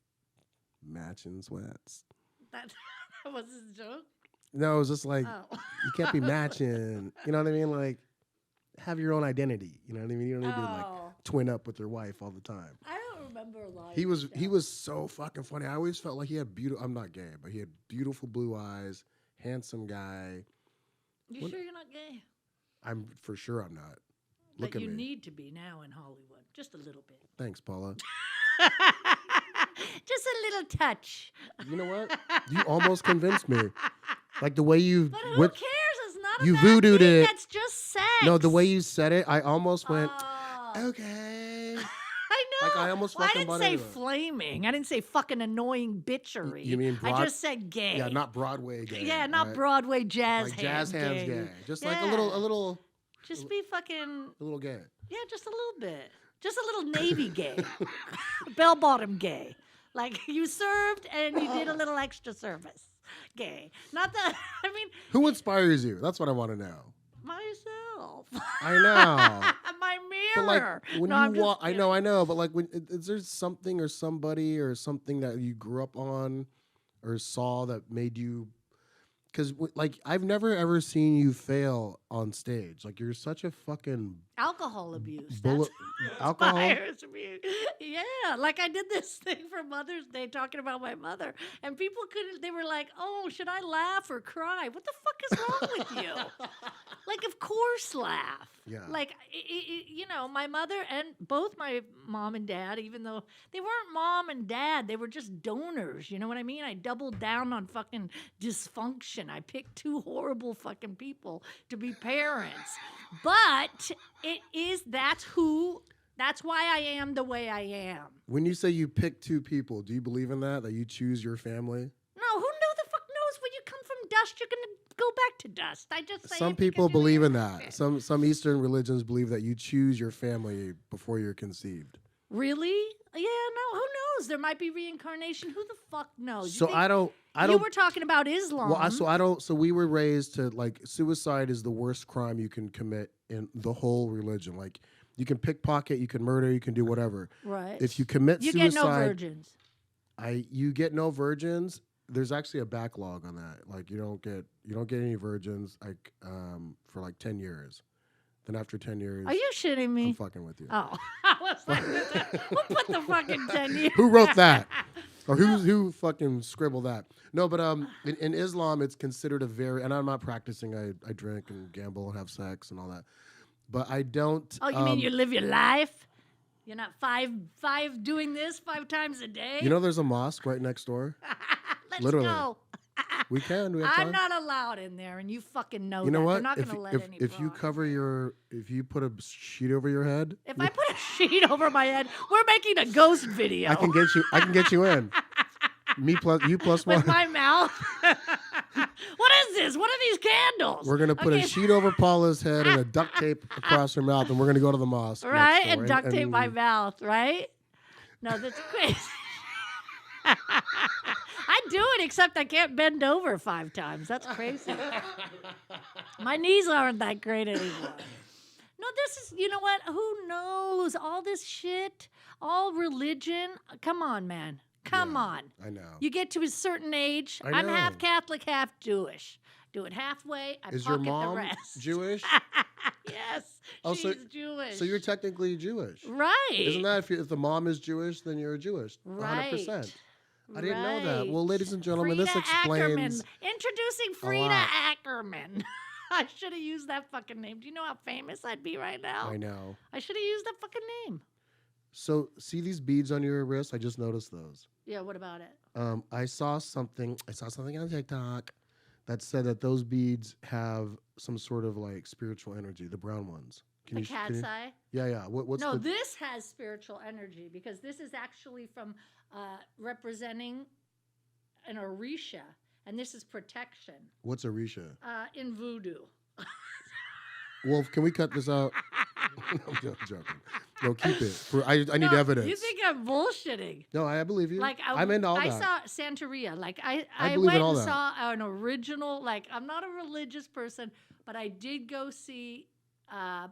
Speaker 1: matching sweats."
Speaker 2: That was his joke?
Speaker 1: No, it was just like,
Speaker 2: Oh.
Speaker 1: you can't be matching. You know what I mean? Like, have your own identity. You know what I mean? You don't need to like twin up with your wife all the time.
Speaker 2: I don't remember a lot.
Speaker 1: He was so fucking funny. I always felt like he had beautiful. I'm not gay, but he had beautiful blue eyes, handsome guy.
Speaker 2: You sure you're not gay?
Speaker 1: I'm for sure I'm not. Look
Speaker 2: But
Speaker 1: at
Speaker 2: you
Speaker 1: me.
Speaker 2: need to be now in Hollywood. Just a little bit.
Speaker 1: Thanks, Paula.
Speaker 2: Just a little touch.
Speaker 1: You know what? You almost convinced me. Like the way you
Speaker 2: But who cares? It's not
Speaker 1: you
Speaker 2: a bad
Speaker 1: voodooed
Speaker 2: thing.
Speaker 1: it.
Speaker 2: That's just sex.
Speaker 1: No, the way you said it, I almost went,
Speaker 2: Oh.
Speaker 1: okay.
Speaker 2: I know.
Speaker 1: Like, I almost
Speaker 2: Well, I
Speaker 1: fucking
Speaker 2: didn't
Speaker 1: bought
Speaker 2: say
Speaker 1: into it.
Speaker 2: flaming. I didn't say fucking annoying bitchery.
Speaker 1: You mean
Speaker 2: I just said gay.
Speaker 1: Yeah, not Broadway gay.
Speaker 2: Yeah, not
Speaker 1: right?
Speaker 2: Broadway jazz
Speaker 1: Like jazz hands gay. Just like a
Speaker 2: Yeah.
Speaker 1: little
Speaker 2: Just be fucking,
Speaker 1: gay.
Speaker 2: yeah, just a little bit. Just a little Navy gay. Bell bottom gay. Like you served and you did a little extra service. Gay. Not the, I mean,
Speaker 1: Who inspires you? That's what I want to know.
Speaker 2: myself.
Speaker 1: I know.
Speaker 2: My
Speaker 1: But
Speaker 2: mirror.
Speaker 1: like when
Speaker 2: No, I'm
Speaker 1: you
Speaker 2: just
Speaker 1: walk, I
Speaker 2: kidding.
Speaker 1: know, but like when is there something or somebody or something that you grew up on or saw that made you? Because like I've never ever seen you fail on stage. Like you're such a fucking
Speaker 2: Alcohol abuse.
Speaker 1: bullet.
Speaker 2: That's
Speaker 1: Alcohol.
Speaker 2: inspires me. Yeah, like I did this thing for Mother's Day talking about my mother, and people couldn't. They were like, "Oh, should I laugh or cry? What the fuck is wrong with you?" Like, of course, laugh.
Speaker 1: Yeah.
Speaker 2: Like, you know, my mother and both my mom and dad, even though they weren't mom and dad, they were just donors. You know what I mean? I doubled down on fucking dysfunction. I picked two horrible fucking people to be parents. But that's why I am the way I am.
Speaker 1: When you say you pick two people, do you believe in that you choose your family?
Speaker 2: No, who the fuck knows when you come from dust, you're going to go back to dust. I just say
Speaker 1: Some
Speaker 2: it because
Speaker 1: people
Speaker 2: you're
Speaker 1: believe in
Speaker 2: interested.
Speaker 1: that. Some Eastern religions believe that you choose your family before you're conceived.
Speaker 2: Really? Yeah, no, who knows? There might be reincarnation. Who the fuck knows?
Speaker 1: So I don't.
Speaker 2: You were talking about Islam.
Speaker 1: Well, so we were raised to like suicide is the worst crime you can commit in the whole religion. Like you can pickpocket, you can murder, you can do whatever.
Speaker 2: Right.
Speaker 1: If you commit
Speaker 2: you
Speaker 1: suicide,
Speaker 2: get no virgins.
Speaker 1: You get no virgins. There's actually a backlog on that. Like you don't get any virgins like for like 10 years. Then after 10 years,
Speaker 2: Are you shitting me?
Speaker 1: I'm fucking with you.
Speaker 2: Oh, I was like, who put the fucking 10 years?
Speaker 1: Who wrote that? Or who fucking scribbled that? No, but in Islam, it's considered a very, and I'm not practicing. I drink and gamble and have sex and all that, but I don't.
Speaker 2: Oh, you mean you live your life? You're not five doing this 5 times a day?
Speaker 1: You know, there's a mosque right next door.
Speaker 2: Let's
Speaker 1: literally.
Speaker 2: go.
Speaker 1: We can. Do we have
Speaker 2: I'm
Speaker 1: time?
Speaker 2: not allowed in there, and you fucking know
Speaker 1: You know
Speaker 2: that.
Speaker 1: what?
Speaker 2: They're not
Speaker 1: If
Speaker 2: going to let
Speaker 1: if,
Speaker 2: any
Speaker 1: if you
Speaker 2: broad.
Speaker 1: cover if you put a sheet over your head,
Speaker 2: If I put a sheet over my head, we're making a ghost video.
Speaker 1: I can get you in. Me plus you plus one.
Speaker 2: with my mouth. What is this? What are these candles?
Speaker 1: We're gonna put a sheet over Paula's head and a duct tape across her mouth, and we're gonna go to the mosque.
Speaker 2: right,
Speaker 1: next door
Speaker 2: and duct tape my mouth, right? No, that's crazy. I do it, except I can't bend over 5 times. That's crazy. My knees aren't that great anymore. No, this is, you know what? Who knows? All this shit, all religion. Come on, man. Come on.
Speaker 1: I know.
Speaker 2: You get to a certain age.
Speaker 1: I
Speaker 2: I'm
Speaker 1: know.
Speaker 2: half Catholic, half Jewish. Do it halfway. I
Speaker 1: Is
Speaker 2: pocket
Speaker 1: your mom
Speaker 2: the rest.
Speaker 1: Jewish?
Speaker 2: Yes.
Speaker 1: Oh,
Speaker 2: she's
Speaker 1: so-
Speaker 2: Jewish.
Speaker 1: So you're technically Jewish.
Speaker 2: right.
Speaker 1: Isn't that if the mom is Jewish, then you're Jewish? 100%.
Speaker 2: Right.
Speaker 1: I didn't know that.
Speaker 2: Right.
Speaker 1: Well, ladies and gentlemen,
Speaker 2: Frida
Speaker 1: this explains.
Speaker 2: Ackerman. Introducing Frida
Speaker 1: lot.
Speaker 2: Ackerman. I should have used that fucking name. Do you know how famous I'd be right now?
Speaker 1: I know.
Speaker 2: I should have used that fucking name.
Speaker 1: So, see these beads on your wrist? I just noticed those.
Speaker 2: Yeah, what about it?
Speaker 1: I saw something on TikTok that said that those beads have some sort of like spiritual energy. The brown ones.
Speaker 2: The cat's eye?
Speaker 1: Yeah. What's
Speaker 2: No,
Speaker 1: the?
Speaker 2: this has spiritual energy because this is actually from representing an Orisha, and this is protection
Speaker 1: What's Orisha?
Speaker 2: in voodoo.
Speaker 1: Wolf, can we cut this out? I'm joking. No, keep it. I need
Speaker 2: No,
Speaker 1: evidence.
Speaker 2: You think I'm bullshitting?
Speaker 1: No, I believe you.
Speaker 2: Like
Speaker 1: I'm into all
Speaker 2: I
Speaker 1: that.
Speaker 2: saw Santeria. Like I
Speaker 1: believe
Speaker 2: went
Speaker 1: in all
Speaker 2: and
Speaker 1: that.
Speaker 2: saw an original. Like I'm not a religious person, but I did go see a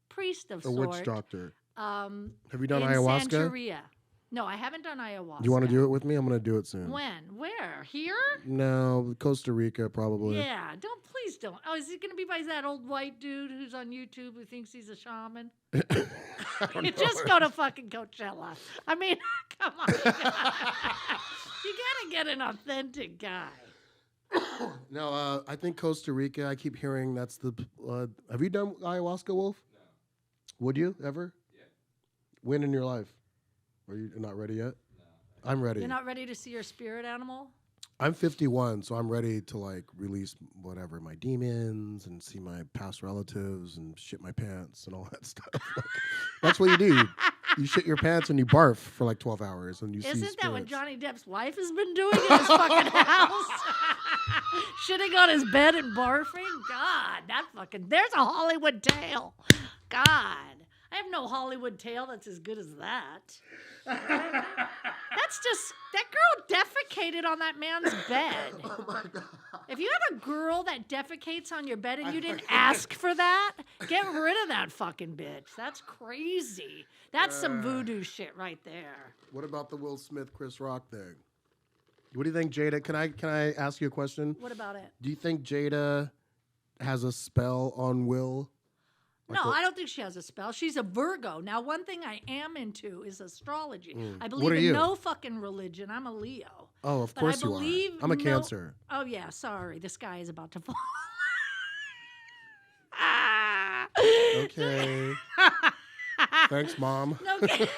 Speaker 2: priest of
Speaker 1: A
Speaker 2: sorts.
Speaker 1: witch doctor.
Speaker 2: Have
Speaker 1: Have you done
Speaker 2: in
Speaker 1: ayahuasca?
Speaker 2: Santeria. No, I haven't done ayahuasca.
Speaker 1: Do you want to do it with me? I'm going to do it soon.
Speaker 2: When? Where? Here?
Speaker 1: No, Costa Rica probably.
Speaker 2: Yeah. Please don't. Oh, is it going to be by that old white dude who's on YouTube who thinks he's a shaman? You just go to fucking Coachella. I mean, come on. You gotta get an authentic guy.
Speaker 1: No, I think Costa Rica. I keep hearing that's the. Have you done ayahuasca, Wolf?
Speaker 4: No.
Speaker 1: Would you ever?
Speaker 4: Yeah.
Speaker 1: When in your life? Are you not ready yet?
Speaker 4: No.
Speaker 1: I'm ready.
Speaker 2: You're not ready to see your spirit animal?
Speaker 1: I'm 51, so I'm ready to like release whatever my demons and see my past relatives and shit my pants and all that stuff. Like, that's what you do. You shit your pants and you barf for like 12 hours and you see
Speaker 2: Isn't that what
Speaker 1: spirits.
Speaker 2: Johnny Depp's wife has been doing in his fucking house? Shitting on his bed and barfing? God, that fucking... There's a Hollywood tale. God. I have no Hollywood tale that's as good as that. That's just... That girl defecated on that man's bed.
Speaker 1: Oh my God.
Speaker 2: If you have a girl that defecates on your bed and you didn't ask for that, get rid of that fucking bitch. That's crazy. That's some voodoo shit right there.
Speaker 1: What about the Will Smith, Chris Rock thing? What do you think, Jada? Can I ask you a question?
Speaker 2: What about it?
Speaker 1: Do you think Jada has a spell on Will? Like
Speaker 2: No,
Speaker 1: a-
Speaker 2: I don't think she has a spell. She's a Virgo. Now, one thing I am into is astrology. I
Speaker 1: What
Speaker 2: believe
Speaker 1: are
Speaker 2: in
Speaker 1: you?
Speaker 2: no fucking religion. I'm a Leo.
Speaker 1: Oh, of
Speaker 2: But
Speaker 1: course
Speaker 2: I
Speaker 1: you are.
Speaker 2: believe
Speaker 1: I'm a
Speaker 2: no-
Speaker 1: Cancer.
Speaker 2: Oh, yeah. Sorry. The sky is about to fall.
Speaker 1: Okay. Thanks, Mom.
Speaker 2: Okay.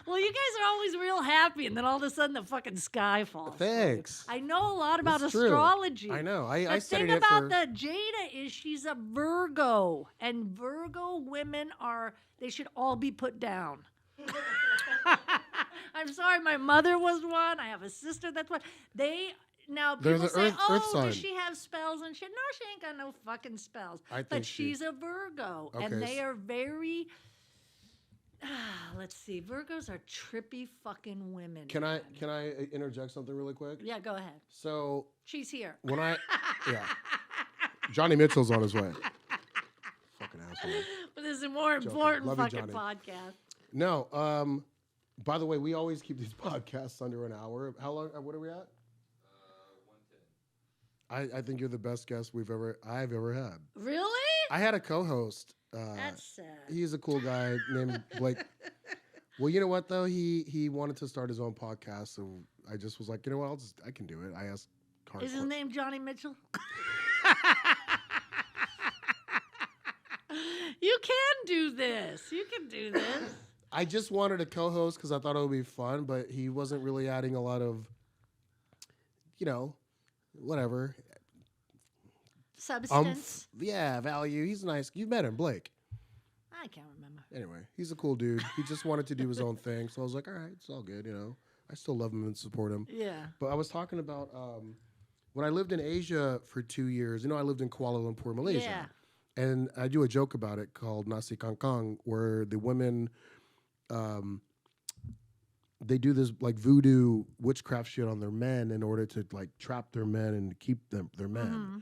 Speaker 2: Well, you guys are always real happy, and then all of a sudden the fucking sky falls.
Speaker 1: Thanks.
Speaker 2: I know a lot about
Speaker 1: It's true.
Speaker 2: astrology.
Speaker 1: I know.
Speaker 2: The
Speaker 1: I
Speaker 2: thing
Speaker 1: studied it
Speaker 2: about
Speaker 1: for...
Speaker 2: the Jada is she's a Virgo, and Virgo women they should all be put down. I'm sorry, my mother was one. I have a sister that's one. Now
Speaker 1: They're
Speaker 2: people
Speaker 1: the
Speaker 2: say,
Speaker 1: earth
Speaker 2: "Oh,
Speaker 1: sign."
Speaker 2: does she have spells and shit?" No, she ain't got no fucking spells.
Speaker 1: I think
Speaker 2: But
Speaker 1: she-
Speaker 2: she's a Virgo,
Speaker 1: Okay,
Speaker 2: and they
Speaker 1: s-
Speaker 2: are very. Let's see, Virgos are trippy fucking women.
Speaker 1: Can
Speaker 2: man.
Speaker 1: I interject something really quick?
Speaker 2: Yeah, go ahead.
Speaker 1: So
Speaker 2: She's here.
Speaker 1: when yeah, Johnny Mitchell's on his way. Fucking asshole.
Speaker 2: But this is a more
Speaker 1: Joking.
Speaker 2: important
Speaker 1: Love you,
Speaker 2: fucking
Speaker 1: Johnny.
Speaker 2: podcast.
Speaker 1: No. By the way, we always keep these podcasts under an hour. How long? What are we at?
Speaker 4: 110.
Speaker 1: I think you're the best guest I've ever had.
Speaker 2: Really?
Speaker 1: I had a co-host.
Speaker 2: That's sad.
Speaker 1: He's a cool guy named Blake. Well, you know what though? He wanted to start his own podcast, so I just was like, you know what? I can do it. I asked.
Speaker 2: Is his name Johnny Mitchell? You can do this. You can do this.
Speaker 1: I just wanted a co-host because I thought it would be fun, but he wasn't really adding a lot of, whatever.
Speaker 2: Substance.
Speaker 1: Yeah, value. He's nice. You met him, Blake.
Speaker 2: I can't remember.
Speaker 1: Anyway, he's a cool dude. He just wanted to do his own thing, so I was like, all right, it's all good. I still love him and support him.
Speaker 2: Yeah.
Speaker 1: But I was talking about when I lived in Asia for 2 years. I lived in Kuala Lumpur, Malaysia.
Speaker 2: Yeah.
Speaker 1: And I do a joke about it called Nasi Kangkang, where the women, they do this like voodoo witchcraft shit on their men in order to like trap their men and keep their men.
Speaker 2: Mm-hmm.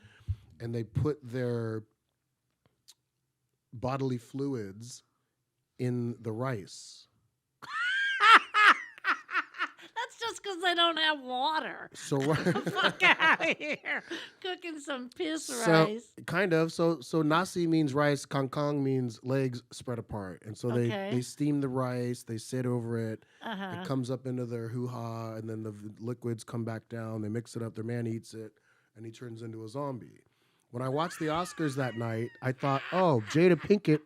Speaker 1: And they put their bodily fluids in the rice.
Speaker 2: That's just because they don't have water.
Speaker 1: So
Speaker 2: Fuck out of here. Cooking some piss
Speaker 1: So
Speaker 2: rice.
Speaker 1: kind of. So nasi means rice. Kangkang means legs spread apart. And so
Speaker 2: Okay.
Speaker 1: they steam the rice. They sit over it.
Speaker 2: Uh-huh.
Speaker 1: It comes up into their hoo-ha, and then the liquids come back down. They mix it up. Their man eats it, and he turns into a zombie. When I watched the Oscars that night, I thought, oh, Jada Pinkett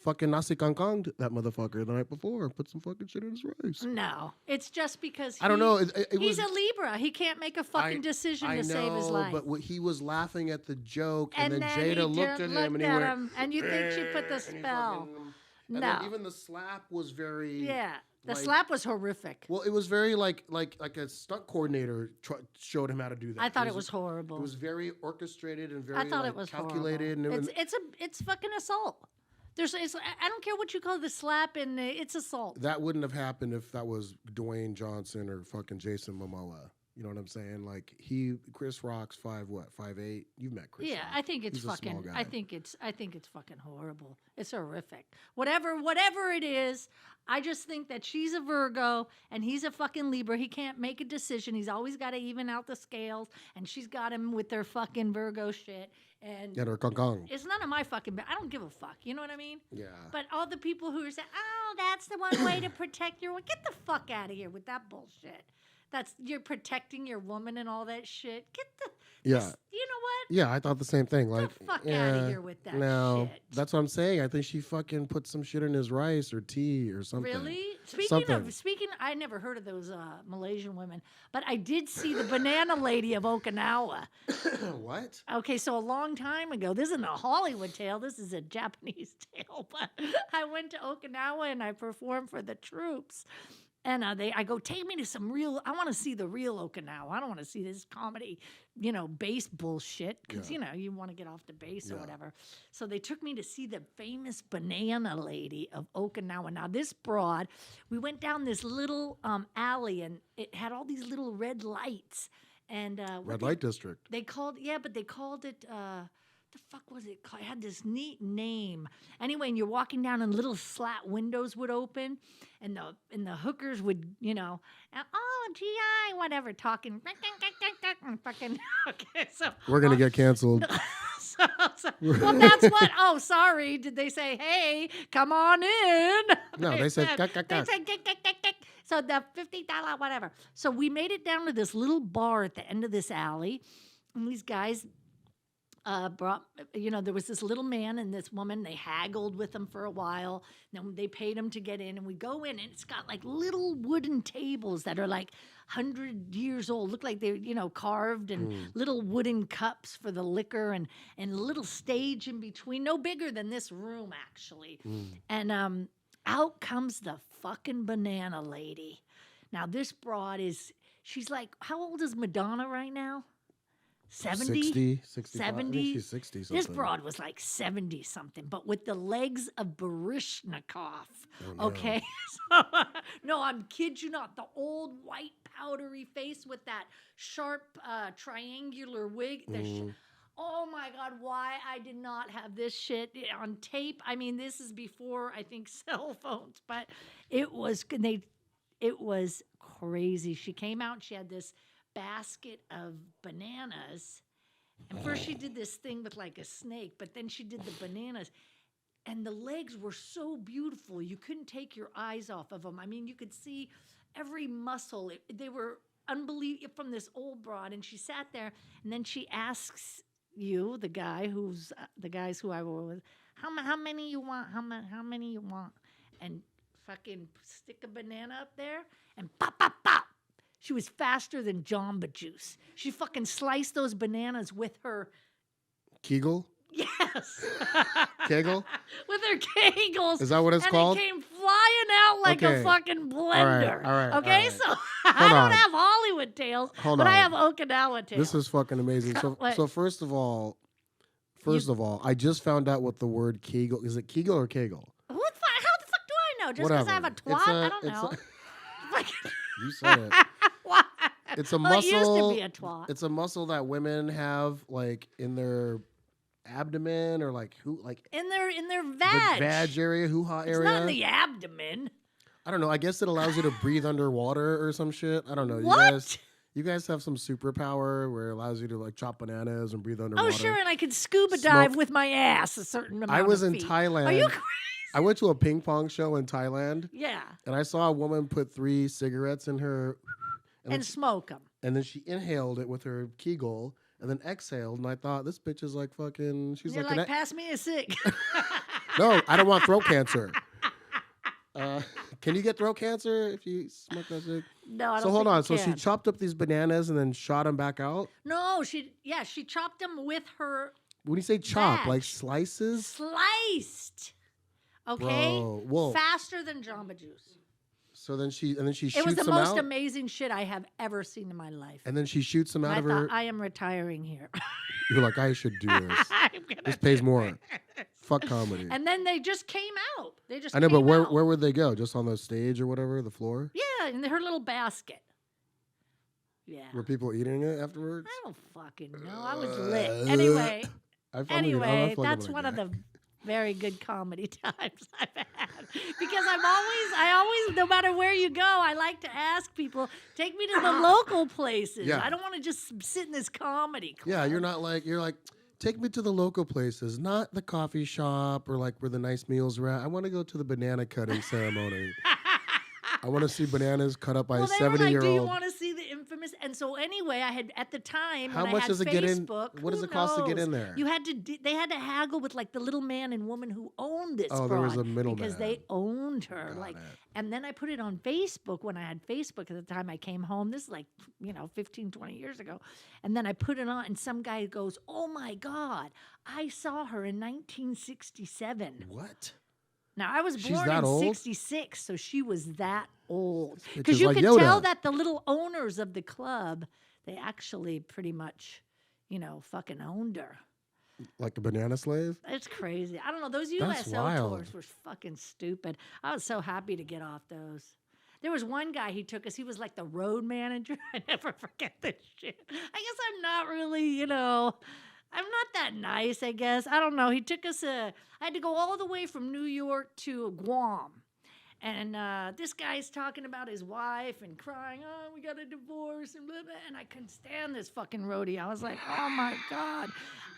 Speaker 1: fucking nasi kangkanged that motherfucker the night before and put some fucking shit in his rice.
Speaker 2: No. It's just because
Speaker 1: I don't know. It
Speaker 2: he's
Speaker 1: was,
Speaker 2: a Libra. He can't make a fucking decision
Speaker 1: I
Speaker 2: to save his
Speaker 1: know,
Speaker 2: life.
Speaker 1: but he was laughing at the joke, and then
Speaker 2: he
Speaker 1: Jada
Speaker 2: just
Speaker 1: looked at him, and he
Speaker 2: at
Speaker 1: went,
Speaker 2: him, and you think she put the
Speaker 1: and he
Speaker 2: spell.
Speaker 1: fucking- and
Speaker 2: No.
Speaker 1: then even the slap was very...
Speaker 2: Yeah. The
Speaker 1: like-
Speaker 2: slap was horrific.
Speaker 1: Well, it was very like a stunt coordinator showed him how to do that.
Speaker 2: I thought it was horrible.
Speaker 1: It was very orchestrated and very
Speaker 2: I thought
Speaker 1: like,
Speaker 2: it was
Speaker 1: calculated.
Speaker 2: horrible.
Speaker 1: And
Speaker 2: It's fucking assault. I don't care what you call the slap, it's assault.
Speaker 1: that wouldn't have happened if that was Dwayne Johnson or fucking Jason Momoa. You know what I'm saying? Like Chris Rock's 5'8". You've met Chris.
Speaker 2: Yeah,
Speaker 1: Rock.
Speaker 2: I think it's
Speaker 1: He's a small
Speaker 2: fucking.
Speaker 1: guy.
Speaker 2: I think it's fucking horrible. It's horrific. Whatever it is, I just think that she's a Virgo and he's a fucking Libra. He can't make a decision. He's always got to even out the scales, and she's got him with their fucking Virgo shit. And
Speaker 1: Yeah, they're kong.
Speaker 2: it's none of my fucking. I don't give a fuck. You know what I mean?
Speaker 1: Yeah.
Speaker 2: But all the people who are saying, "Oh, that's the one way to protect your," get the fuck out of here with that bullshit. You're protecting your woman and all that shit. Get the
Speaker 1: Yeah.
Speaker 2: you know what?
Speaker 1: Yeah, I thought the same thing.
Speaker 2: Get
Speaker 1: Like,
Speaker 2: the fuck
Speaker 1: yeah,
Speaker 2: out of here with that
Speaker 1: no,
Speaker 2: shit.
Speaker 1: that's what I'm saying. I think she fucking put some shit in his rice or tea or something.
Speaker 2: Really?
Speaker 1: Something.
Speaker 2: Speaking, I never heard of those Malaysian women, but I did see the banana lady of Okinawa.
Speaker 1: What?
Speaker 2: Okay, so a long time ago, this isn't a Hollywood tale. This is a Japanese tale. But I went to Okinawa and I performed for the troops. And I go, take me to some real. I want to see the real Okinawa. I don't want to see this comedy, base bullshit. Because you want to get off the base or whatever. So they took me to see the famous banana lady of Okinawa. Now this broad, we went down this little alley, and it had all these little red lights. And
Speaker 1: Red light district.
Speaker 2: they called it. The fuck was it called? It had this neat name. Anyway, and you're walking down and little slat windows would open and the hookers would, oh, GI, whatever, talking. Fucking, okay, so.
Speaker 1: We're going to get canceled.
Speaker 2: Well, that's what, oh, sorry. Did they say, hey, come on in?
Speaker 1: No, they said,
Speaker 2: They said, "Kick." So the $50, whatever. So we made it down to this little bar at the end of this alley. And these guys brought, there was this little man and this woman. They haggled with him for a while. Then they paid him to get in, and we go in, and it's got like little wooden tables that are like 100 years old. Look like they're carved, and little wooden cups for the liquor, and a little stage in between, no bigger than this room actually. And out comes the fucking banana lady. Now this broad she's like, how old is Madonna right now? 70?
Speaker 1: 60, 65.
Speaker 2: 70?
Speaker 1: I think she's 60 something.
Speaker 2: This broad was like 70 something, but with the legs of Baryshnikov.
Speaker 1: Oh, no.
Speaker 2: Okay? So, no, I'm kid you not. The old white powdery face with that sharp triangular wig. Oh my God, why I did not have this shit on tape. I mean, this is before, I think, cell phones, but it was crazy. She came out, she had this basket of bananas. And first she did this thing with like a snake, but then she did the bananas. And the legs were so beautiful. You couldn't take your eyes off of them. I mean, you could see every muscle. They were unbelievable from this old broad. And she sat there, and then she asks you, the guys who I were with, how many you want? How many you want? And fucking stick a banana up there and pop, pop, pop. She was faster than Jamba Juice. She fucking sliced those bananas with her
Speaker 1: Kegel?
Speaker 2: Yes.
Speaker 1: Kegel?
Speaker 2: With her kegels.
Speaker 1: Is that what it's
Speaker 2: and
Speaker 1: called?
Speaker 2: it came flying out like a
Speaker 1: Okay.
Speaker 2: fucking blender.
Speaker 1: All right,
Speaker 2: okay,
Speaker 1: all right.
Speaker 2: so I don't have Hollywood tales,
Speaker 1: Hold
Speaker 2: but
Speaker 1: on.
Speaker 2: I have Okinawa tales.
Speaker 1: This is fucking amazing. So first of all, I just found out what the word Kegel is. It Kegel or Kegel?
Speaker 2: How the fuck do I know? Just because I have a twat? I don't know.
Speaker 1: You said it.
Speaker 2: Why?
Speaker 1: It's a
Speaker 2: Well, it
Speaker 1: muscle.
Speaker 2: used to be a twat.
Speaker 1: It's a muscle that women have like in their abdomen or like
Speaker 2: In their
Speaker 1: the
Speaker 2: vag.
Speaker 1: vag area, hoo-ha
Speaker 2: It's
Speaker 1: area.
Speaker 2: not in the abdomen.
Speaker 1: I don't know. I guess it allows you to breathe underwater or some shit. I don't know.
Speaker 2: What?
Speaker 1: You guys have some superpower where it allows you to like chop bananas and breathe underwater.
Speaker 2: Oh, sure, and I could scuba dive with my ass a certain amount
Speaker 1: I was
Speaker 2: of
Speaker 1: in
Speaker 2: feet.
Speaker 1: Thailand.
Speaker 2: Are you crazy?
Speaker 1: I went to a ping pong show in Thailand,
Speaker 2: Yeah,
Speaker 1: and I saw a woman put 3 cigarettes in her, then
Speaker 2: and smoke them.
Speaker 1: and then she inhaled it with her Kegel, and then exhaled. And I thought, this bitch is like fucking. She's
Speaker 2: You're
Speaker 1: like,
Speaker 2: like, pass me a cig.
Speaker 1: no, I don't want throat cancer. Can you get throat cancer if you smoke that cig?
Speaker 2: No, I don't
Speaker 1: So hold
Speaker 2: think
Speaker 1: on.
Speaker 2: you
Speaker 1: So she
Speaker 2: can.
Speaker 1: chopped up these bananas and then shot them back out.
Speaker 2: No, she chopped them with her
Speaker 1: When you say chop,
Speaker 2: Vag.
Speaker 1: like slices?
Speaker 2: sliced. Okay,
Speaker 1: Bro, whoa.
Speaker 2: faster than Jamba Juice.
Speaker 1: So then she
Speaker 2: It was
Speaker 1: shoots
Speaker 2: the
Speaker 1: them
Speaker 2: most
Speaker 1: out,
Speaker 2: amazing shit I have ever seen in my life.
Speaker 1: and then she shoots them out
Speaker 2: I
Speaker 1: of
Speaker 2: thought
Speaker 1: her.
Speaker 2: I am retiring here.
Speaker 1: You're like, I should do this.
Speaker 2: I'm gonna
Speaker 1: This pays
Speaker 2: do
Speaker 1: more.
Speaker 2: it.
Speaker 1: Fuck comedy.
Speaker 2: And then they just came out. They just
Speaker 1: I know, but
Speaker 2: came
Speaker 1: where
Speaker 2: out.
Speaker 1: would they go? Just on the stage or whatever, the floor?
Speaker 2: Yeah, in her little basket. Yeah.
Speaker 1: Were people eating it afterwards?
Speaker 2: I don't fucking know. I was lit. Anyway,
Speaker 1: I
Speaker 2: that's one of the very good comedy times I've had because I always, no matter where you go, I like to ask people, take me to the local places.
Speaker 1: Yeah.
Speaker 2: I don't want to just sit in this comedy club.
Speaker 1: Yeah, you're like, take me to the local places, not the coffee shop or like where the nice meals are at. I want to go to the banana cutting ceremony. I want to see bananas cut up by a 70-year-old.
Speaker 2: They were like, do you want to see the infamous? And so anyway, I had at the time
Speaker 1: How
Speaker 2: when
Speaker 1: much
Speaker 2: I had
Speaker 1: does it
Speaker 2: Facebook,
Speaker 1: get in? What does it cost to get in there?
Speaker 2: You had to. They had to haggle with like the little man and woman who owned this.
Speaker 1: Oh, there was a
Speaker 2: broad
Speaker 1: middleman
Speaker 2: because they owned her.
Speaker 1: Got it.
Speaker 2: And then I put it on Facebook when I had Facebook at the time I came home. This is like 15, 20 years ago. And then I put it on, and some guy goes, "Oh my God, I saw her in 1967."
Speaker 1: What?
Speaker 2: Now, I was
Speaker 1: She's
Speaker 2: born
Speaker 1: that
Speaker 2: in
Speaker 1: old?
Speaker 2: 66, so she was that old.
Speaker 1: Bitch
Speaker 2: Because
Speaker 1: is
Speaker 2: you
Speaker 1: like
Speaker 2: could
Speaker 1: Yoda.
Speaker 2: tell that the little owners of the club, they actually pretty much, fucking owned her.
Speaker 1: Like a banana slave?
Speaker 2: It's crazy. I don't know. Those
Speaker 1: That's
Speaker 2: USO
Speaker 1: wild.
Speaker 2: tours were fucking stupid. I was so happy to get off those. There was one guy he took us. He was like the road manager. I never forget this shit. I guess I'm not really, I'm not that nice, I guess. I don't know. He took us I had to go all the way from New York to Guam. And this guy's talking about his wife and crying, oh, we got a divorce and blah, blah. And I couldn't stand this fucking roadie. I was like, oh, my God,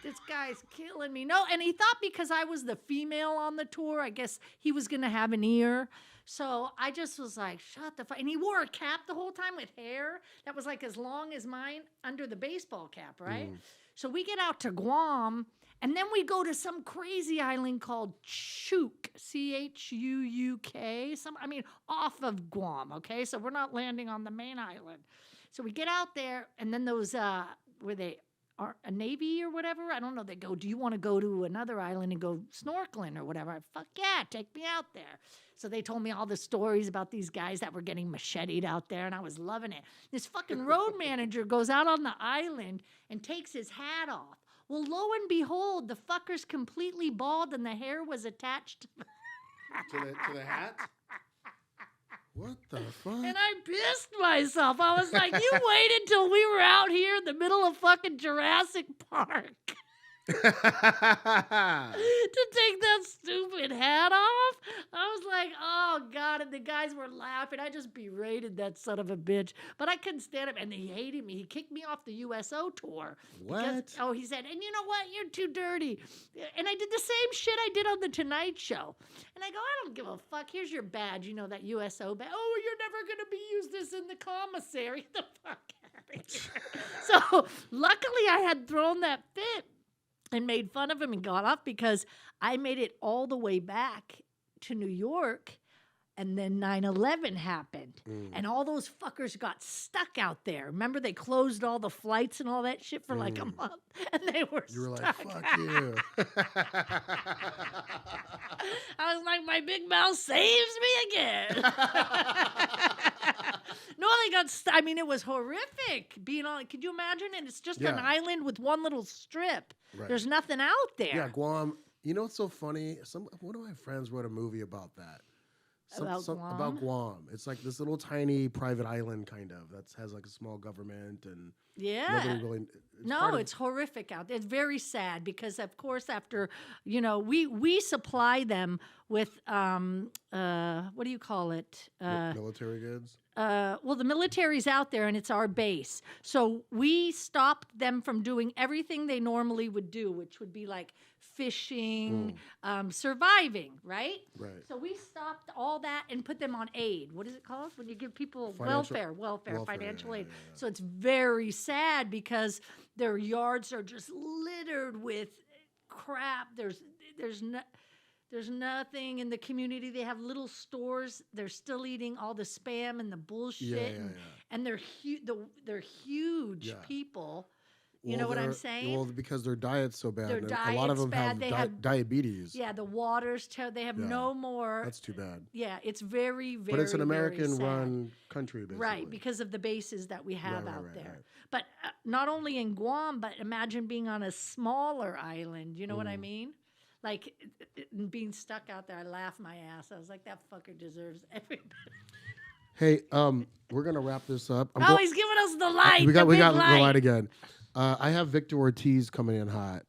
Speaker 2: this guy's killing me. No, and he thought because I was the female on the tour, I guess he was going to have an ear. So I just was like, shut the fuck. And he wore a cap the whole time with hair that was like as long as mine under the baseball cap, right? So we get out to Guam, and then we go to some crazy island called Chuuk, Chuuk. Off of Guam, okay? So we're not landing on the main island. So we get out there, and then those, were they a Navy or whatever? I don't know. They go, do you want to go to another island and go snorkeling or whatever? Fuck yeah, take me out there. So they told me all the stories about these guys that were getting macheted out there, and I was loving it. This fucking road manager goes out on the island and takes his hat off. Well, lo and behold, the fucker's completely bald and the hair was attached
Speaker 1: To the hat? What the fuck?
Speaker 2: And I pissed myself. I was like, you waited till we were out here in the middle of fucking Jurassic Park to take that stupid hat off? I was like, oh, God. And the guys were laughing. I just berated that son of a bitch. But I couldn't stand him. And he hated me. He kicked me off the USO tour.
Speaker 1: What?
Speaker 2: He said, and you know what? You're too dirty. And I did the same shit I did on The Tonight Show. And I go, I don't give a fuck. Here's your badge. That USO badge. Oh, you're never going to be used this in the commissary. The fuck out of here. So luckily I had thrown that fit and made fun of him and got off because I made it all the way back to New York, and then 9/11 happened, and all those fuckers got stuck out there. Remember, they closed all the flights and all that shit for like a month, and they were stuck.
Speaker 1: You were like, fuck you.
Speaker 2: I was like, my big mouth saves me again. No, they got it was horrific being on. Could you imagine? And it's just an island with one little strip.
Speaker 1: Right.
Speaker 2: There's nothing out there.
Speaker 1: Yeah, Guam. You know what's so funny? One of my friends wrote a movie about that. About Guam. It's like this little tiny private island kind of that has like a small government and nobody really.
Speaker 2: It's horrific out there. It's very sad because, of course, after we supply them with what do you call it?
Speaker 1: Military goods.
Speaker 2: The military's out there and it's our base. So we stopped them from doing everything they normally would do, which would be like fishing, surviving, right?
Speaker 1: Right.
Speaker 2: So we stopped all that and put them on aid. What is it called? When you give people welfare, financial aid.
Speaker 1: Yeah.
Speaker 2: So it's very sad because their yards are just littered with crap. There's nothing in the community. They have little stores. They're still eating all the spam and the bullshit. And they're they're huge people. You know what I'm saying?
Speaker 1: Well, because their diet's so bad.
Speaker 2: Their
Speaker 1: A lot of them
Speaker 2: bad.
Speaker 1: have diabetes.
Speaker 2: Yeah, the water's they have no more.
Speaker 1: That's too bad.
Speaker 2: Yeah, it's very, very,
Speaker 1: but it's an
Speaker 2: very
Speaker 1: American-run country, basically.
Speaker 2: Right, because of the bases that we have out there.
Speaker 1: Right.
Speaker 2: But not only in Guam, but imagine being on a smaller island. You know what I mean? Like, being stuck out there, I laughed my ass. I was like, that fucker deserves every bit.
Speaker 1: Hey, we're gonna wrap this up.
Speaker 2: He's giving us the light.
Speaker 1: We got
Speaker 2: the big
Speaker 1: the
Speaker 2: light.
Speaker 1: light again. I have Victor Ortiz coming in hot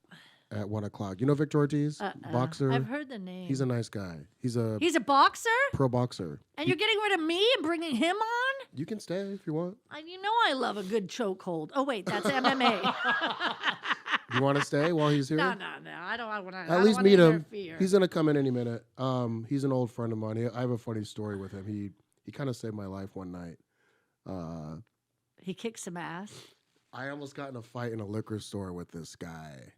Speaker 1: at 1:00. You know Victor Ortiz, boxer.
Speaker 2: I've heard the name.
Speaker 1: He's a nice guy. He's a
Speaker 2: boxer,
Speaker 1: pro boxer.
Speaker 2: and you're getting rid of me and bringing him on.
Speaker 1: You can stay if you want.
Speaker 2: You know I love a good chokehold. Oh wait, that's MMA.
Speaker 1: You want to stay while he's here?
Speaker 2: No. I don't want to.
Speaker 1: At least meet him. He's gonna come in any minute. He's an old friend of mine. I have a funny story with him. He kind of saved my life one night.
Speaker 2: He kicked some ass.
Speaker 1: I almost got in a fight in a liquor store with this guy,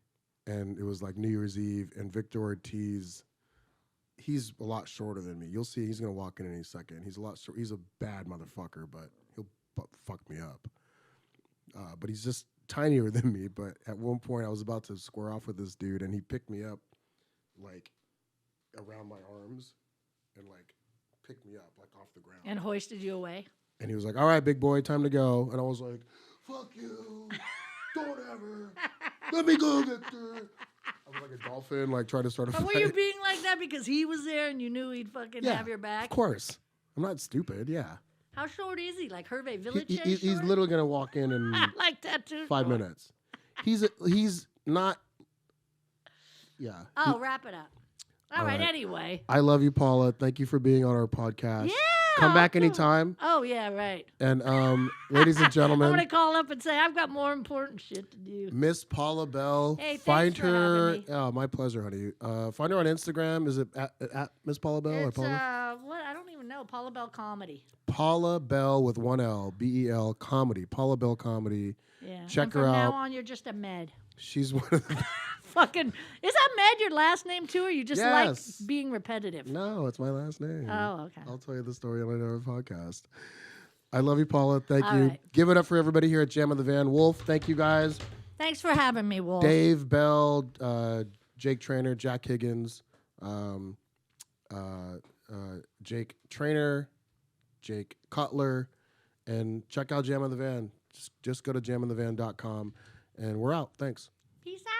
Speaker 1: and it was like New Year's Eve. And Victor Ortiz, he's a lot shorter than me. You'll see. He's gonna walk in any second. He's a lot short. He's a bad motherfucker, but he'll fuck me up. But he's just tinier than me. But at one point, I was about to square off with this dude, and he picked me up, like around my arms, and like picked me up like off the ground,
Speaker 2: and hoisted you away.
Speaker 1: And he was like, "All right, big boy, time to go." And I was like, "Fuck you! Don't ever let me go, Victor." I was like a dolphin, like trying to start a fight.
Speaker 2: But were you being like that because he was there and you knew he'd fucking have your back?
Speaker 1: Of course, I'm not stupid. Yeah.
Speaker 2: How short is he? Like Hervé Village?
Speaker 1: He's literally gonna walk in
Speaker 2: I like that too.
Speaker 1: 5 minutes. He's not. Yeah.
Speaker 2: Wrap it up. All right. Anyway.
Speaker 1: I love you, Paula. Thank you for being on our podcast.
Speaker 2: Yeah.
Speaker 1: Come back anytime.
Speaker 2: Oh yeah, right.
Speaker 1: And ladies and gentlemen,
Speaker 2: I'm gonna call up and say I've got more important shit to do.
Speaker 1: Miss Paula Bel.
Speaker 2: Hey, thanks
Speaker 1: find
Speaker 2: for
Speaker 1: her.
Speaker 2: having me.
Speaker 1: Oh, my pleasure, honey. Find her on Instagram. Is it at Miss Paula Bel?
Speaker 2: It's what? I don't even know. Paula Bel Comedy.
Speaker 1: Paula Bel with one L. BEL Comedy. Paula Bel Comedy.
Speaker 2: Yeah.
Speaker 1: Check her
Speaker 2: from
Speaker 1: out.
Speaker 2: Now on, you're just a med.
Speaker 1: She's one of the.
Speaker 2: Fucking, is that Med your last name too, or you just like
Speaker 1: Yes.
Speaker 2: being repetitive?
Speaker 1: No, it's my last name.
Speaker 2: Oh, okay.
Speaker 1: I'll tell you the story on another podcast. I love you, Paula. Thank
Speaker 2: All
Speaker 1: you.
Speaker 2: right.
Speaker 1: Give it up for everybody here at Jam of the Van. Wolf, thank you guys.
Speaker 2: Thanks for having me, Wolf.
Speaker 1: Dave Bell, Jake Trainer, Jack Higgins, Jake Trainer, Jake Cutler, and check out Jam of the Van. Just go to jamofthevan.com, and we're out. Thanks.
Speaker 2: Peace out.